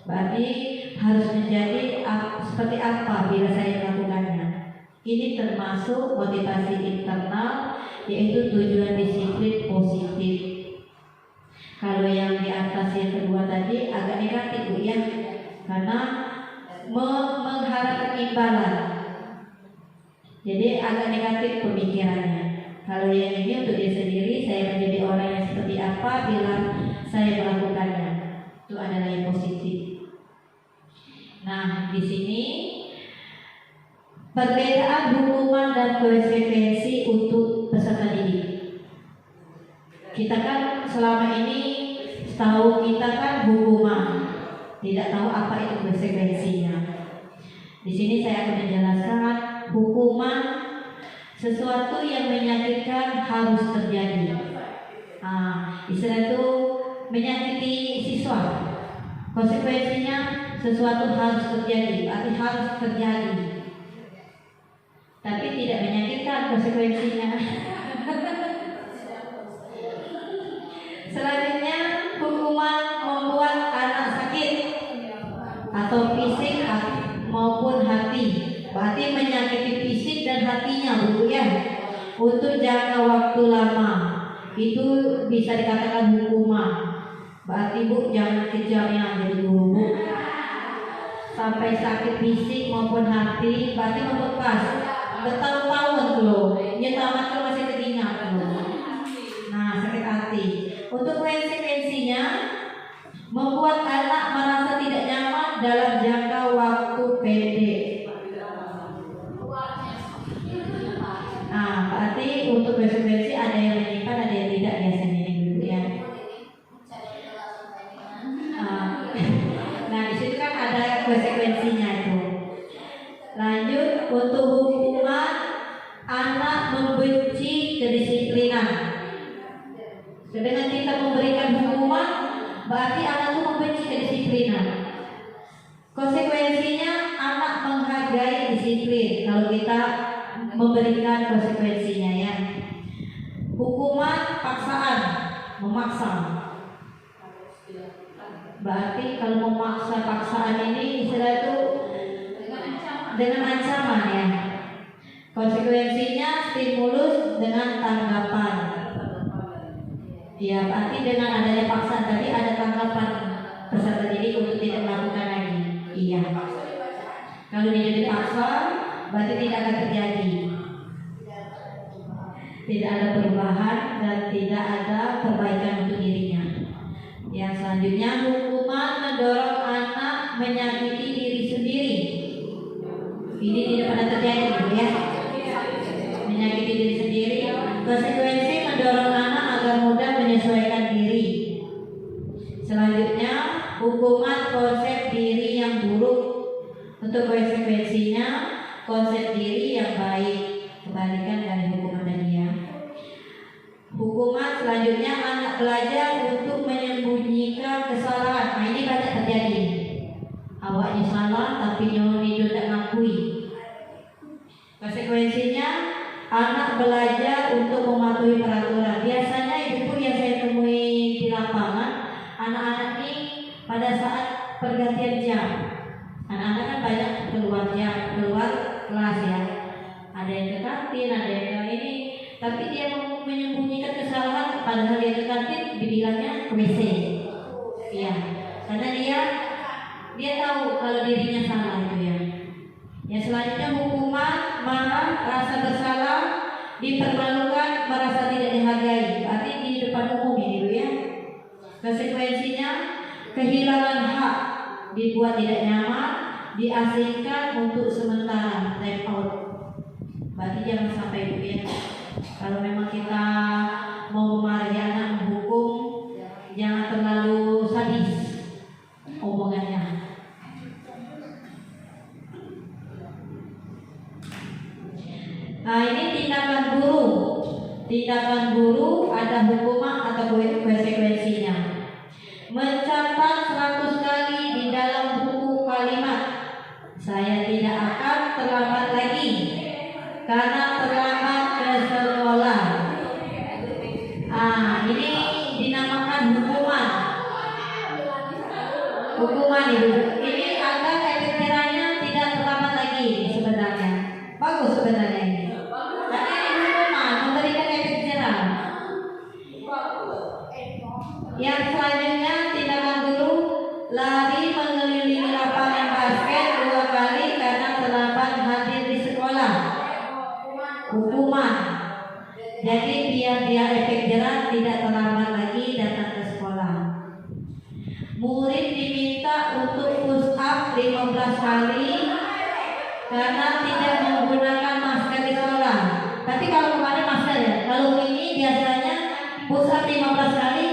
Berarti harus menjadi seperti apa bila saya melakukannya. Ini termasuk motivasi internal, yaitu tujuan disiplin positif. Kalau yang di atas yang kedua tadi agak negatif, Bu, ya, karena mengharapkan imbalan. Jadi agak negatif pemikirannya. Kalau yang ini untuk diri sendiri, saya menjadi orang yang seperti apa bila saya melakukannya. Itu adalah yang positif. Nah, di sini perbedaan hukuman dan konsekuensi untuk peserta didik. Kita kan selama ini setahu kita kan hukuman, tidak tahu apa itu konsekuensinya. Di sini saya akan menjelaskan hukuman, sesuatu yang menyakitkan harus terjadi. Istilah itu menyakiti siswa. Konsekuensinya sesuatu harus terjadi, arti harus terjadi. Tapi tidak menyakitkan konsekuensinya. Selanjutnya, hukuman membuat anak sakit atau fisik maupun hati. Berarti menyakiti fisik dan hatinya, Bu, ya, untuk jangka waktu lama. itu bisa dikatakan hukuman. Berarti Bu jangan kejam ya jadi guru Bu. Sampai sakit fisik maupun hati, berarti membekas bertahun-tahun loh. Ya tamat kan masih teringat loh. Nah sakit hati. Untuk konsekuensinya membuat anak merasa tidak nyaman dalam jangka waktu pendek. Nah berarti untuk konsekuensi ada yang menyimpan, ada yang tidak biasanya ini dulu ya. Nah di situ kan ada konsekuensinya itu. Lanjut untuk hukuman anak membenci kedisiplinan. Dengan kita memberikan hukuman, berarti anak itu membenci kedisiplinan. Konsekuensinya anak menghargai disiplin. Kalau kita memberikan konsekuensinya ya. Hukuman paksaan, memaksa. Berarti kalau memaksa paksaan ini istilah itu dengan ancaman ya. Konsekuensinya stimulus dengan tanggapan. Ya berarti dengan adanya paksaan tadi ada tanggapan peserta didik untuk tidak melakukan lagi. Iya. Kalau dia dipaksa berarti tidak akan terjadi. Tidak ada perubahan dan tidak ada perbaikan untuk dirinya. Yang selanjutnya hukuman mendorong anak menyakiti diri sendiri. Ini tidak pernah terjadi ya. Menyakiti diri sendiri. Konsekuensi mendorong anak agar mudah menyesuaikan diri. Selanjutnya hukuman konsep diri yang buruk. Untuk konsekuensinya konsep diri yang baik. Kebalikan dari hukuman tadi ya. Hukuman selanjutnya anak belajar untuk menyembunyikan kesalahan. Nah ini banyak terjadi. Awaknya salah tapi nyoni tidak ngakui. Konsekuensinya anak belajar untuk mematuhi peraturan. Biasanya itu yang saya temui di lapangan, anak-anak ini pada saat pergantian jam. Anak-anak kan banyak keluar jam, keluar kelas ya. Ada yang ke kantin, ada yang ke ini. Tapi dia mau menyembunyikan kesalahan, padahal dia ke kantin dibilangnya ke WC. Iya, karena dia tahu kalau dirinya salah itu ya. Yang selanjutnya hukuman marah, rasa bersalah, dipermalukan, merasa tidak dihargai. Berarti di depan umum ini dulu ya. Konsekuensinya kehilangan hak, dibuat tidak nyaman, diasingkan untuk sementara, time out. Berarti jangan sampai itu ya. Kalau memang kita mau memarahi anak menghukum, jangan terlalu sadis omongannya. Nah ini tindakan guru. Tindakan guru ada hukuman atau konsekuensinya. Mencatat 100 kali di dalam buku kalimat, saya tidak akan terlambat lagi karena terlambat ke sekolah. Ini dinamakan hukuman. Hukuman itu. Ini agar efek jerahnya tidak terlambat lagi sebenarnya. Bagus sebenarnya ini. Karena ini hukuman memberikan efek jerah. Yang selanjutnya tindakan guru lari mengelilingi lapangan basket 2 kali karena terlambat hadir di sekolah. Hukuman. Jadi biar dia efek jerah tidak terlambat lagi datang ke sekolah. Murid diminta untuk push up 15 kali karena tidak menggunakan masker di sekolah. Tapi kalau kemarin masker ya, kalau ini biasanya push up 15 kali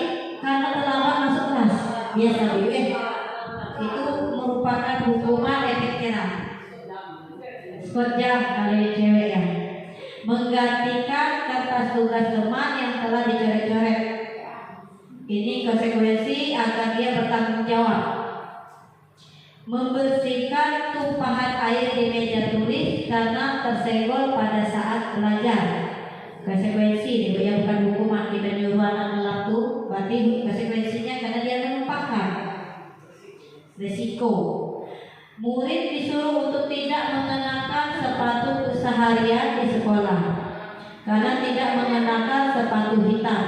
karena terlambat masuk kelas. Biasa dulu itu merupakan hukuman efek jerah. Sekerja kali cewek ya. Menggantikan kertas tugas teman yang telah dicoret-coret. Ini konsekuensi agar dia bertanggung jawab. Membersihkan tumpahan air di meja tulis karena tersenggol pada saat belajar. Konsekuensi itu ya, bukan hukuman. Kita nyuruh anak ngelap tuh, berarti konsekuensinya karena dia melupakan. Resiko. Murid disuruh untuk tidak mengenakan sepatu keseharian di sekolah karena tidak mengenakan sepatu hitam.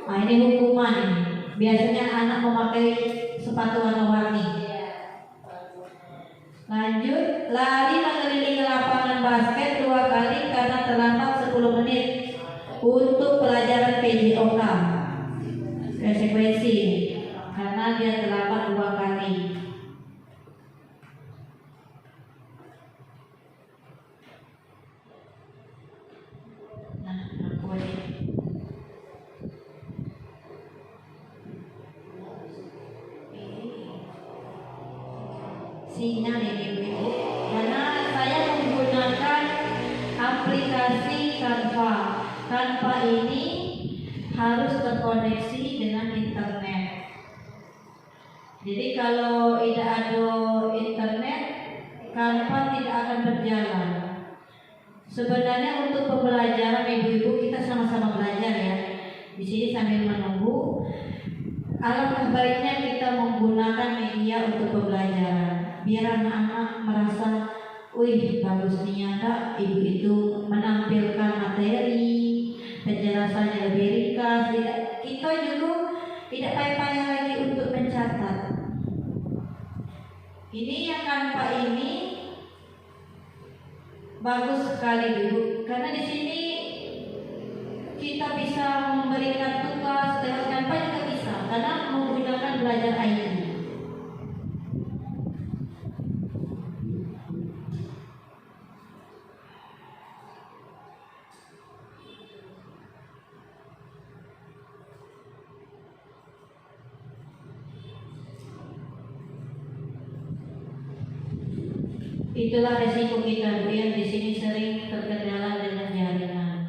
Nah, ini hukuman ini. Biasanya anak memakai sepatu warna-warni. Lanjut, lari mengelilingi lapangan basket 2 kali karena terlambat 10 menit untuk pelajaran PJOK. Konsekuensi karena dia terlambat 2 kali. Nah, aku ini. Sinyal ini ibu, karena saya menggunakan aplikasi Canva. Canva ini harus terkoneksi dengan internet. Jadi kalau tidak ada internet, Canva tidak akan berjalan. Sebenarnya untuk pembelajaran ibu-ibu kita sama-sama belajar ya. Di sini sambil menunggu. Alangkah baiknya kita menggunakan media untuk pembelajaran, biar anak-anak merasa, wih bagus nih ya ibu itu menampilkan materi, penjelasannya lebih ringkas. Kita juga tidak payah-payah lagi untuk mencatat. Ini yang Canva ini bagus sekali ibu, karena di sini kita bisa memberikan tugas lewat Canva juga bisa, karena menggunakan belajar IT. Itulah resiko kita yang di sini sering terkendala dengan jaringan.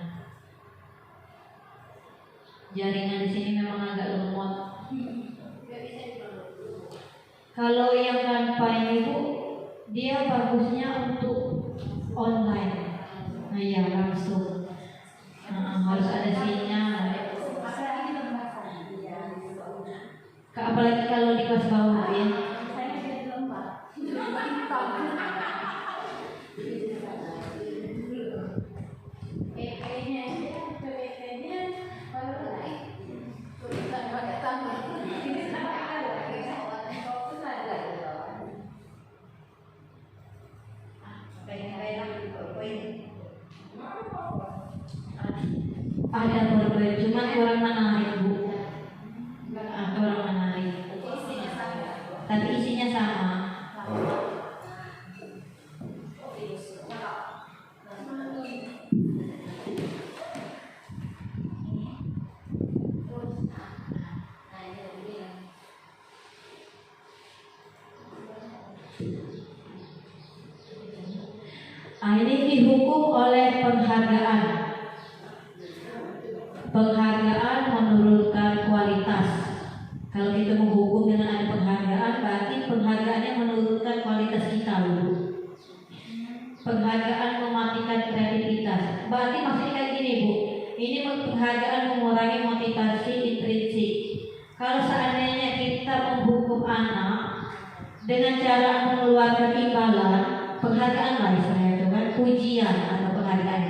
Jaringan di sini memang agak lemot. Kalau yang Canva ini Bu, dia bagusnya untuk online. Nah ya langsung. Harus ada sinyal. Apalagi kalau di kelas bawah ya. Ada PowerPoint, cuma kurang menarik Bu. Kurang menarik. Tapi isinya sama. Ini dihukum oleh penghargaan. Penghargaan menurunkan kualitas. Kalau kita menghukum dengan ada penghargaan, berarti penghargaannya menurunkan kualitas kita dulu. Penghargaan mematikan kreativitas. Berarti maksudnya kayak gini Bu. Ini penghargaan mengurangi motivasi intrinsik. Kalau seandainya kita menghukum anak dengan cara mengeluarkan imbalan, penghargaan lah istilahnya itu kan, pujian atau penghargaan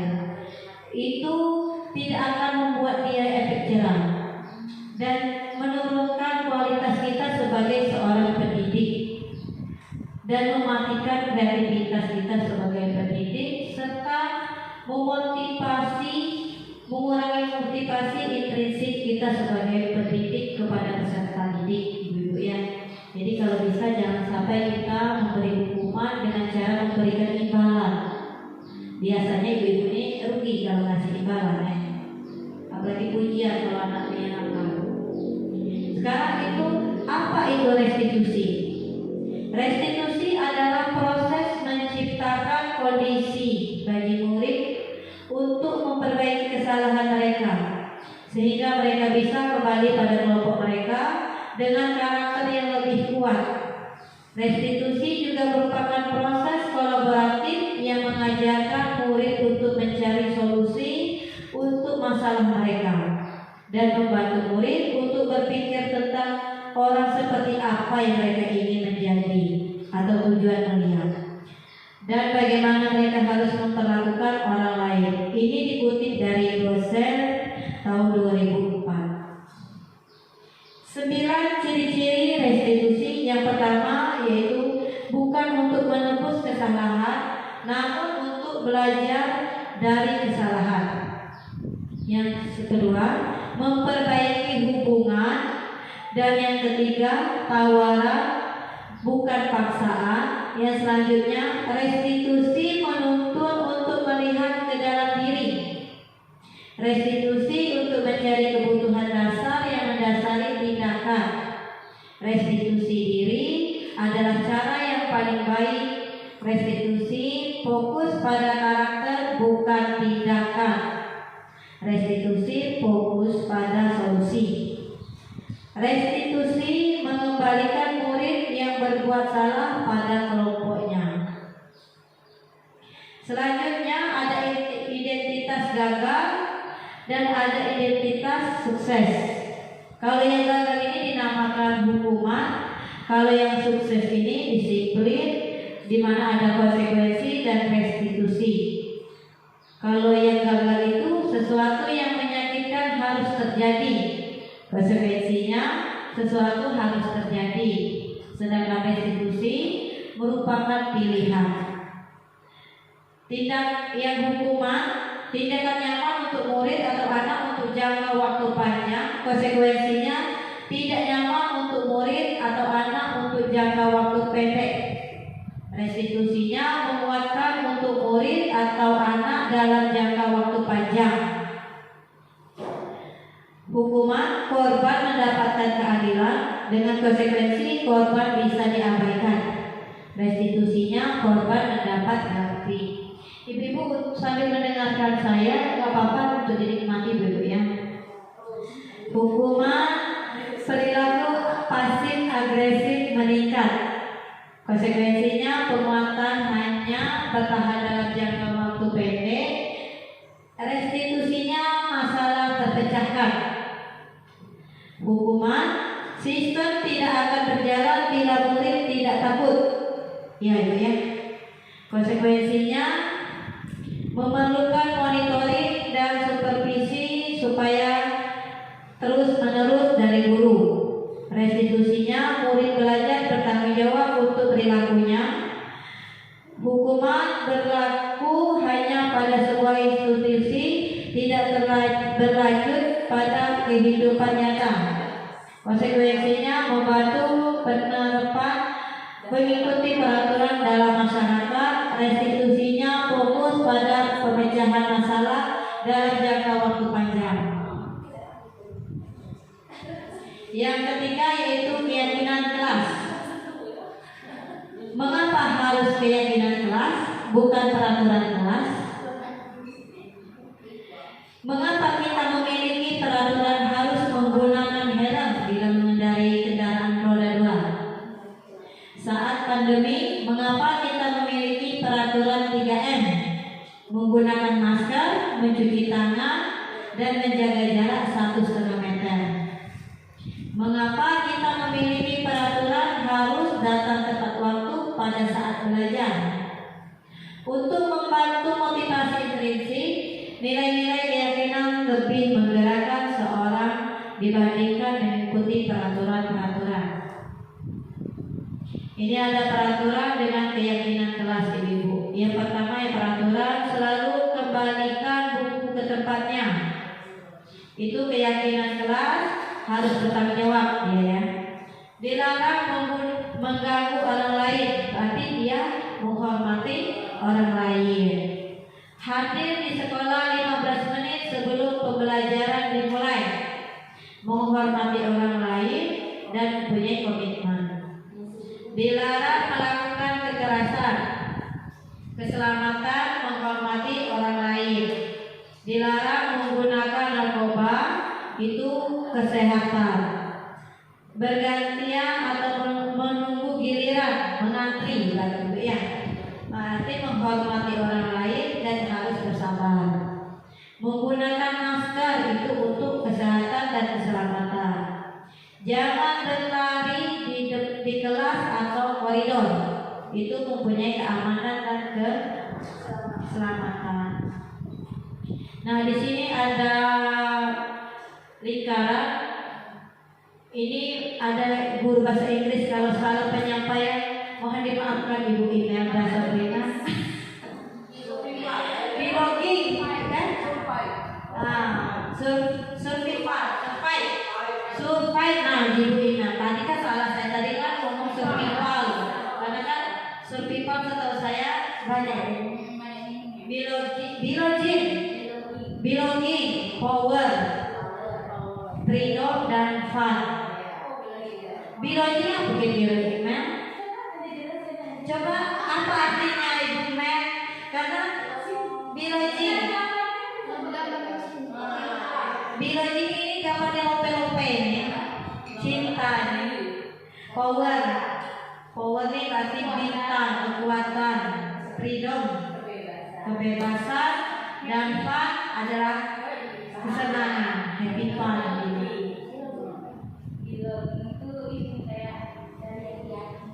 itu tidak akan membuat dia efek jerah dan menurunkan kualitas kita sebagai seorang pendidik dan mematikan kreativitas kita sebagai pendidik, serta mengurangi motivasi intrinsik kita sebagai pendidik kepada peserta didik ibu-ibu ya. Jadi kalau bisa jangan sampai kita memberi hukuman dengan cara memberikan imbalan. Biasanya ibu-ibu ini rugi kalau ngasih imbalan ya. Apalagi pujian kalau anaknya nakal. Sekarang itu apa itu restitusi? Restitusi adalah proses menciptakan kondisi bagi murid untuk memperbaiki kesalahan mereka sehingga mereka bisa kembali pada kelompok mereka dengan karakter yang lebih kuat. Restitusi juga merupakan proses kolaboratif yang mengajarkan murid untuk mencari solusi untuk masalah mereka dan membantu murid untuk berpikir tentang orang seperti apa yang mereka ingin menjadi atau tujuan melihat dan bagaimana mereka harus memperlakukan orang lain. Ini dikutip dari Dosen tahun 2004. 9 ciri-ciri restitusi. Yang pertama yaitu bukan untuk menebus kesalahan, namun untuk belajar dari kesalahan. Yang kedua, memperbaiki hubungan. Dan yang ketiga, tawaran bukan paksaan. Yang selanjutnya, restitusi menuntun untuk melihat ke dalam diri. Restitusi untuk mencari kebutuhan dasar yang mendasari tindakan. Restitusi diri adalah cara yang paling baik. Restitusi fokus pada karakter bukan tindakan. Restitusi fokus pada solusi. Restitusi mengembalikan murid yang berbuat salah pada kelompoknya. Selanjutnya ada identitas gagal dan ada identitas sukses. Kalau yang gagal ini dinamakan hukuman, kalau yang sukses ini disiplin, di mana ada konsekuensi dan restitusi. Kalau yang gagal itu sesuatu yang menyakitkan harus terjadi, konsekuensinya sesuatu harus terjadi. Sedangkan restitusi merupakan pilihan. Tindak yang hukuman, tindakan nyaman untuk murid atau anak untuk jangka waktu panjang, konsekuensinya tidak nyaman untuk murid atau anak untuk jangka waktu pendek. Restitusinya menguatkan untuk murid atau anak dalam jangka waktu panjang. Hukuman, korban mendapatkan keadilan, dengan konsekuensi korban bisa diabaikan. Restitusinya korban mendapat ganti. Ibu-ibu sambil mendengarkan saya, gak apa-apa untuk dinikmati dulu ya. Hukuman, perilaku pasif agresif meningkat. Konsekuensinya penguatan hanya bertahan dalam jangka waktu pendek. Restitusinya masalah terpecahkan. Hukuman, sistem tidak akan berjalan bila murid tidak takut. Ya itu ya. Konsekuensinya memerlukan monitoring dan supervisi supaya terus-menerus dari guru. Restitusinya murid belajar bertanggung jawab untuk perilakunya. Hukuman berlaku hanya pada sebuah institusi, tidak berlanjut pada kehidupan nyata. Konsekuensinya membantu penerapan mengikuti peraturan dalam masyarakat. Restitusinya fokus pada pemecahan masalah dalam jangka waktu panjang. Yang ketiga yaitu keyakinan kelas. Mengapa harus keyakinan kelas, bukan peraturan kelas? Mengapa kita memiliki peraturan harus menggunakan helm bila mengendarai kendaraan roda 2? Saat pandemi, mengapa kita memiliki peraturan 3M? Menggunakan masker, mencuci tangan, dan menjaga jarak 1,5 meter. Mengapa kita memiliki peraturan harus datang tepat waktu pada saat belajar? Untuk membantu motivasi intrinsik, nilai-nilai keyakinan lebih menggerakkan seorang dibandingkan mengikuti peraturan-peraturan. Ini ada peraturan dengan keyakinan kelas ibu. Yang pertama ya peraturan selalu kembalikan buku ke tempatnya. Itu keyakinan kelas harus bertanggung jawab ya. Dilarang mengganggu orang lain, berarti dia menghormati orang lain. Hadir di sekolah 15 menit sebelum pembelajaran dimulai. Menghormati orang lain dan mempunyai komitmen. Dilarang melakukan kekerasan. Keselamatan, menghormati orang lain. Dilarang menggunakan narkoba, itu kesehatan. Bergantian atau menunggu giliran, mengantri lagi ya. Berarti menghormati orang lain dan harus bersabar. Menggunakan masker itu untuk kesehatan dan keselamatan. Jangan berlari di kelas atau koridor. Itu mempunyai keamanan dan keselamatan. Nah, di sini ada lingkaran. Ini ada guru bahasa Inggris, kalau salah penyampaian mohon dimaafkan Ibu Ina bahasa Brina. Biologi kan? Survive. Nah, Ibu Ina tadi kan salah saya, tadi kan ngomong survival. Karena kan survival setahu saya banyak. Biologi, power, freedom dan fun. Biologi apa biologi, Mel? Coba apa artinya Ibu Mel? Karena biologi ini kapan dia lope-lope nih, cinta nih. Power nih berarti bintang, kekuatan. Freedom, kebebasan, dan fun adalah kesenangan, happy fun.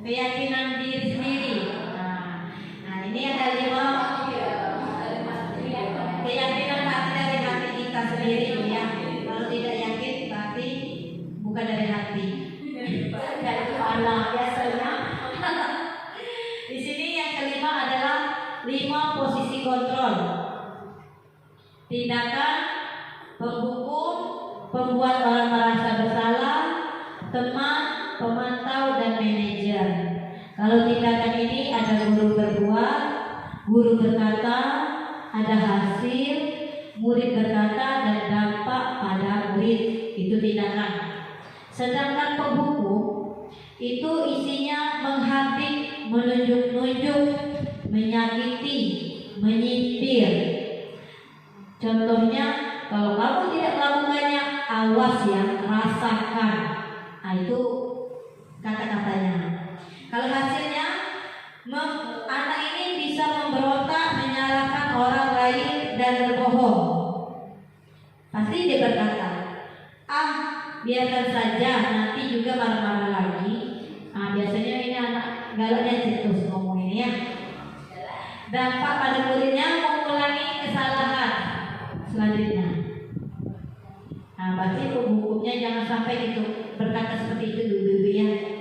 Keyakinan diri sendiri. Nah ini ada 5 keyakinan hati dari hati kita sendiri ya. Kalau tidak yakin berarti bukan dari hati. Dari kepala biasanya. Di sini yang kelima adalah 5 posisi kontrol. Tindakan, penghukum, pembuat orang merasa bersalah, teman, pemantau, dan manajer. Kalau tindakan ini ada guru berbuat, guru berkata, ada hasil, murid berkata, dan dampak pada murid. Itu tindakan. Sedangkan penghukum itu isinya menghadik, menunjuk-nunjuk, menyakiti, menyindir. Contohnya, kalau kamu tidak melakukannya, awas ya, rasakan. Nah, itu kata-katanya. Kalau hasilnya, anak ini bisa memberontak, menyalahkan orang lain dan berbohong. Pasti dia berkata, biarkan saja, nanti juga marah-marah lagi. Biasanya ini anak galaknya terus ngomong ini ya. Dampak pada muridnya mengulangi kesalahan selanjutnya. Berarti hukumnya jangan sampai gitu berkata seperti itu dulu ya.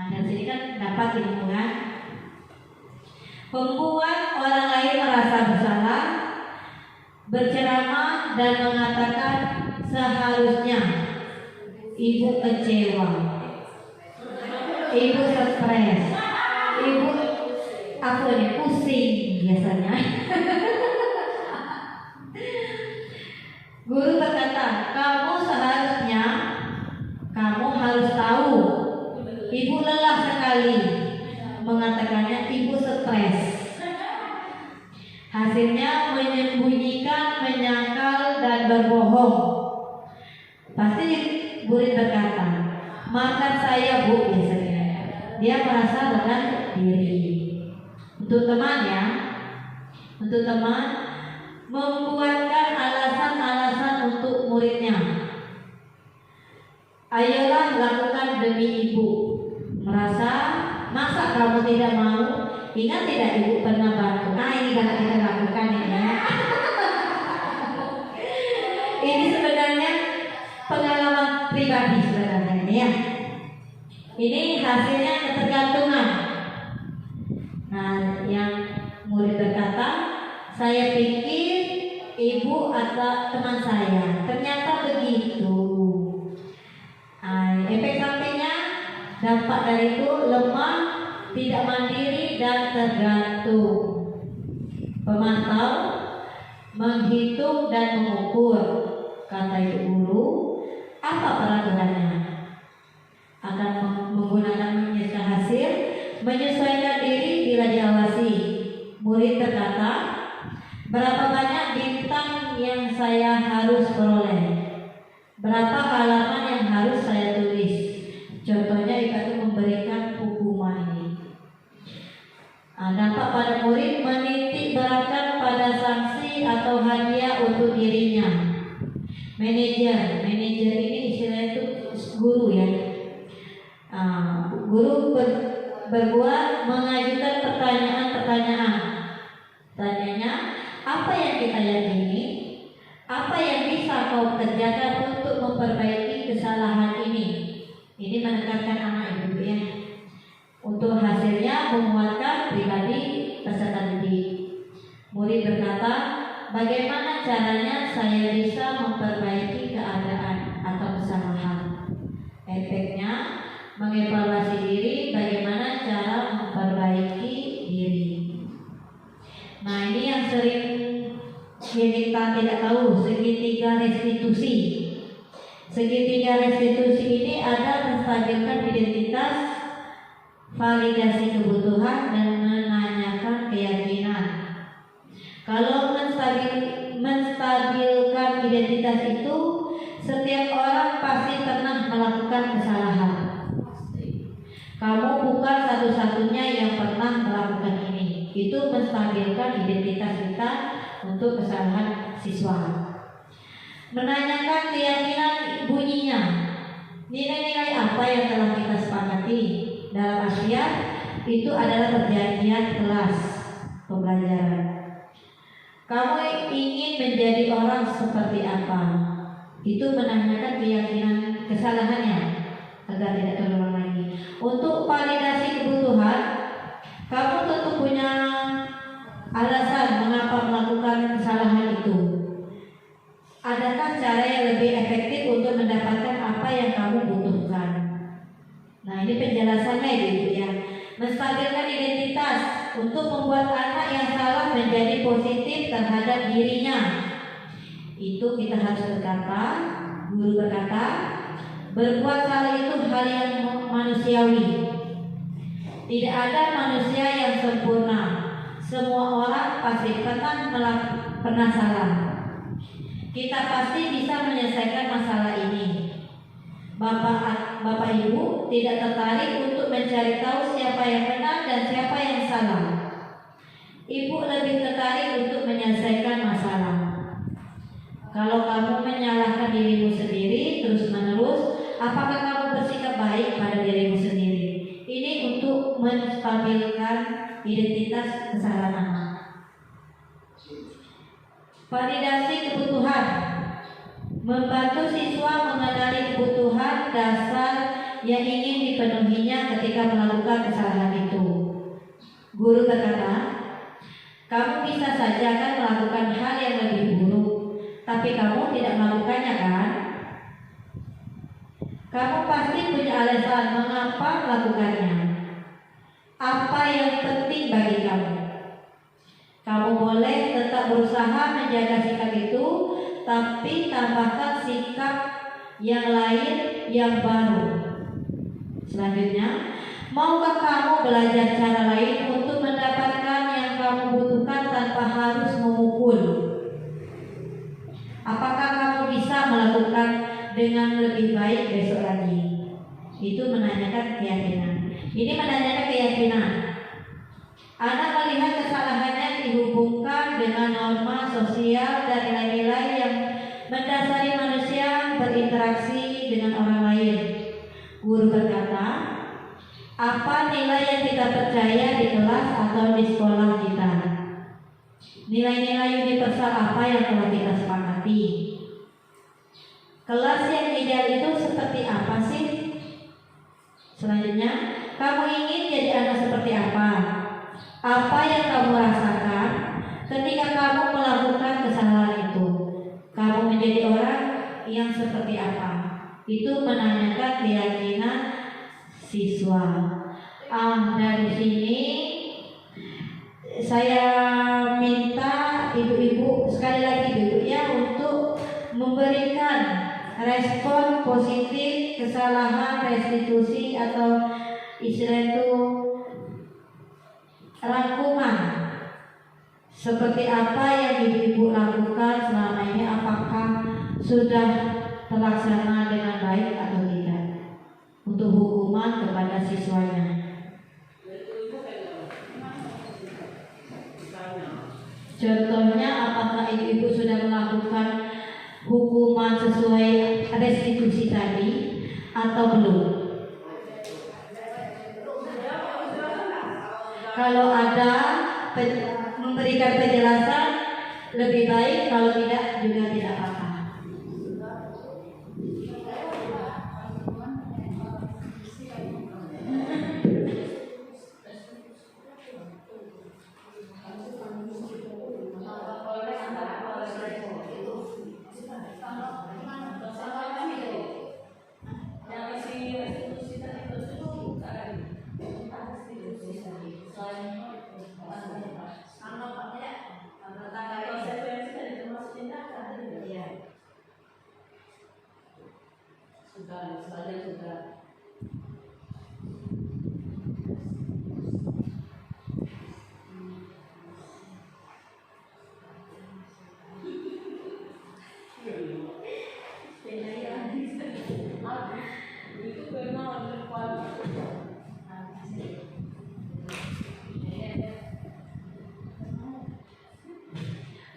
Dan sini kan dapat ilmu kan. Membuat orang lain merasa bersalah, berceramah dan mengatakan seharusnya. Ibu kecewa, ibu stres, ibu pusing biasanya. Guru berkata, kamu harus tahu, ibu lelah sekali. Mengatakannya ibu stres. Hasilnya menyembunyikan, menyangkal, dan berbohong. Pasti murid berkata, maafkan saya Bu, biasanya. Dia merasa rendah diri. Untuk teman, membuatkan alasan-alasan untuk muridnya. Ayolah lakukan demi ibu. Masa kamu tidak mau? Ingat tidak ibu pernah bantu? Ini kalau kita lakukan ini ya. Ini sebenarnya pengalaman pribadi sebenarnya ini ya. Ini hasilnya ketergantungan. Yang murid berkata, saya pikir ibu atau teman saya, ternyata begitu. Efek sampingnya, dampak dari itu lemah, tidak mandiri dan tergantung. Pemantau, menghitung dan mengukur. Kata ibu guru, apa peraturannya? Akan menggunakan menyisir hasil, menyesuaikan diri bila diawasi. Murid berkata, berapa banyak bintang yang saya harus peroleh? Berapa halaman yang harus saya tulis? Contohnya itu memberikan hukuman ini. Dampak pada murid, menitik beratkan pada sanksi atau hadiah untuk dirinya. Manajer ini istilahnya itu guru ya. Guru berbuat mengajukan pertanyaan. Tanyanya, apa yang kita yakini? Apa yang bisa kau kerjakan untuk memperbaiki kesalahan ini? Ini menekankan anak ibu ya. Untuk hasilnya menguatkan pribadi peserta didik. Murid berkata, bagaimana caranya saya bisa memperbaiki keadaan atau kesalahan? Efeknya mengevaluasi diri, bagaimana cara memperbaiki diri. Nah, ini yang sering kita tidak tahu, segitiga restitusi. Segitiga restitusi ini ada menstabilkan identitas, validasi kebutuhan, dan menanyakan keyakinan. Kalau menstabilkan identitas itu, setiap orang pasti pernah melakukan kesalahan. Kamu bukan satu-satunya yang pernah melakukan ini. Itu menstabilkan identitas kita untuk kesalahan siswa. Menanyakan keyakinan bunyinya, nilai-nilai apa yang telah kita sepakati dalam ASIAT itu adalah perjanjian kelas pembelajaran. Kamu ingin menjadi orang seperti apa? Itu menanyakan keyakinan kesalahannya agar tidak terulang lagi. Untuk validasi kebutuhan, kamu tentu punya alasan mengapa melakukan kesalahan itu. Adakah cara yang lebih efektif untuk mendapatkan apa yang kamu butuhkan? Nah, ini penjelasannya ibu ya. Menstabilkan identitas untuk membuat anak yang salah menjadi positif terhadap dirinya. Itu kita harus berkata, guru berkata, berbuat salah itu hal yang manusiawi. Tidak ada manusia yang sempurna. Semua orang pasti pernah salah. Kita pasti bisa menyelesaikan masalah ini. Bapak Ibu tidak tertarik untuk mencari tahu siapa yang benar dan siapa yang salah. Ibu lebih tertarik untuk menyelesaikan masalah. Kalau kamu menyalahkan dirimu sendiri terus-menerus, apakah kamu bersikap baik pada dirimu sendiri? Ini untuk menstabilkan identitas kesalahan anak. Validasi kebutuhan, membantu siswa mengenali kebutuhan dasar yang ingin dipenuhinya ketika melakukan kesalahan itu. Guru berkata, kamu bisa saja kan melakukan hal yang lebih buruk, tapi kamu tidak melakukannya kan? Kamu pasti punya alasan mengapa melakukannya. Apa yang penting bagi kamu? Kamu boleh tetap berusaha menjaga sikap itu, tapi tambahkan sikap yang lain yang baru. Selanjutnya, maukah kamu belajar cara lain untuk mendapatkan yang kamu butuhkan tanpa harus memukul? Apakah kamu bisa melakukan dengan lebih baik besok lagi? Itu menanyakan keyakinan. Ini menanyakan keyakinan. Anak melihat kesalahannya dihubungkan dengan norma sosial dan nilai-nilai yang mendasari manusia berinteraksi dengan orang lain. Guru berkata, apa nilai yang kita percaya di kelas atau di sekolah kita? Nilai-nilai universal apa yang telah kita sepakati? Kelas yang ideal itu seperti apa sih? Selanjutnya, kamu ingin jadi anak seperti apa? Apa yang kamu rasakan ketika kamu melakukan kesalahan itu? Kamu menjadi orang yang seperti apa? Itu menanyakan keyakinan siswa. Dari sini saya minta ibu-ibu sekali lagi ibu ya untuk memberikan respon positif kesalahan restitusi atau istilah itu rangkuman. Seperti apa yang ibu-ibu lakukan selama ini, apakah sudah terlaksana dengan baik atau tidak untuk hukuman kepada siswanya. Contohnya, apakah ibu-ibu sudah melakukan hukuman sesuai restitusi tadi atau belum? Kalau ada memberikan penjelasan lebih baik, kalau tidak juga tidak apa-apa.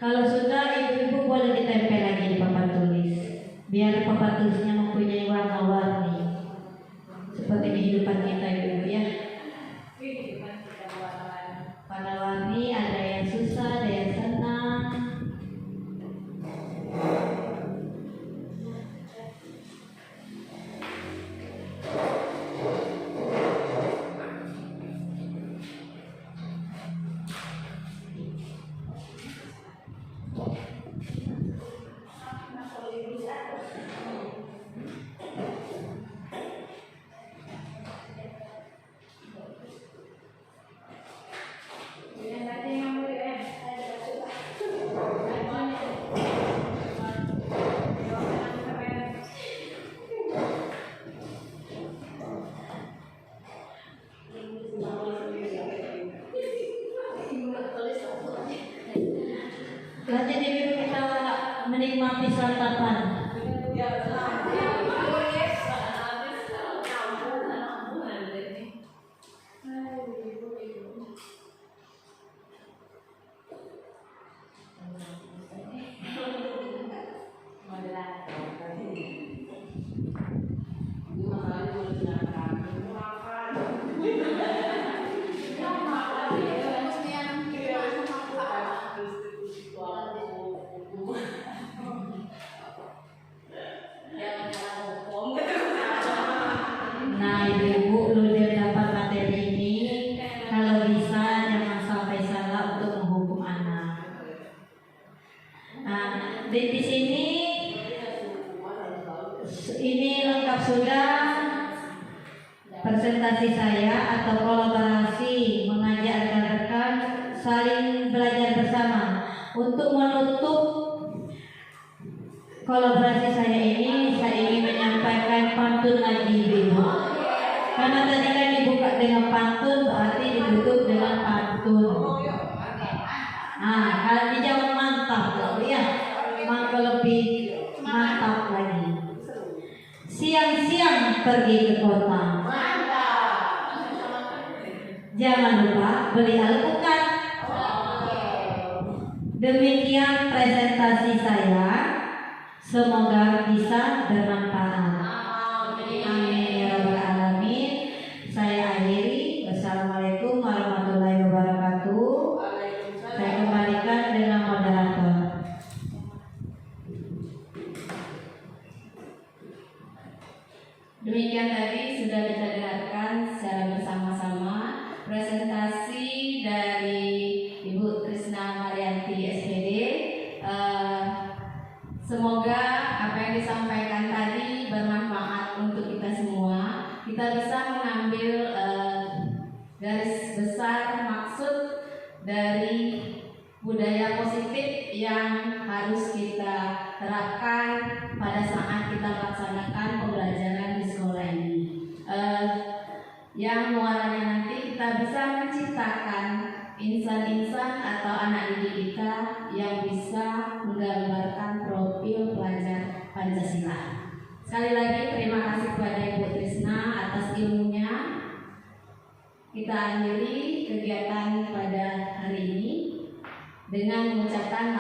Kalau sudah, ibu-ibu boleh ditempel lagi di papan tulis, biar papan tulisnya mempunyai warna-warni seperti kehidupan kita, ibu-ibu ya. Warna-warni, ada yang susah, ada yang senang. Lanjut ibu, kita menikmati santapan. Nah ibu-ibu, lu dia dapat materi ini, kalau bisa jangan sampai salah untuk menghukum anak. Nah di sini ini lengkap sudah presentasi saya atau kolaborasi mengajak rekan-rekan saling belajar bersama. Untuk menutup kolaborasi saya ini, saya ingin menyampaikan pantun lagi ibu. Karena tadi kan dibuka dengan pantun, berarti ditutup dengan pantun. Nah, kalau dijawab mantap, ya, maka lebih mantap lagi. Siang-siang pergi ke kota. Jangan lupa beli alpukat. Demikian presentasi saya. Semoga bisa bermanfaat. Amin ya rabbal alamin. Saya akhiri. Wassalamualaikum warahmatullahi wabarakatuh. Saya kembalikan dengan moderator. Demikian tadi sudah kita dengarkan secara bersama-sama presentasi dari Ibu Trisna Marianti SPD. Semoga apa yang disampaikan tadi bermanfaat untuk kita semua. Kita bisa mengambil garis besar maksud dari budaya positif yang harus kita terapkan pada saat kita melaksanakan pembelajaran di sekolah ini. Yang muaranya nanti kita bisa menciptakan insan-insan atau anak didik kita yang bisa menggambarkan profil pelajar Pancasila. Sekali lagi terima kasih kepada Ibu Trisna atas ilmunya. Kita akhiri kegiatan pada hari ini dengan mengucapkan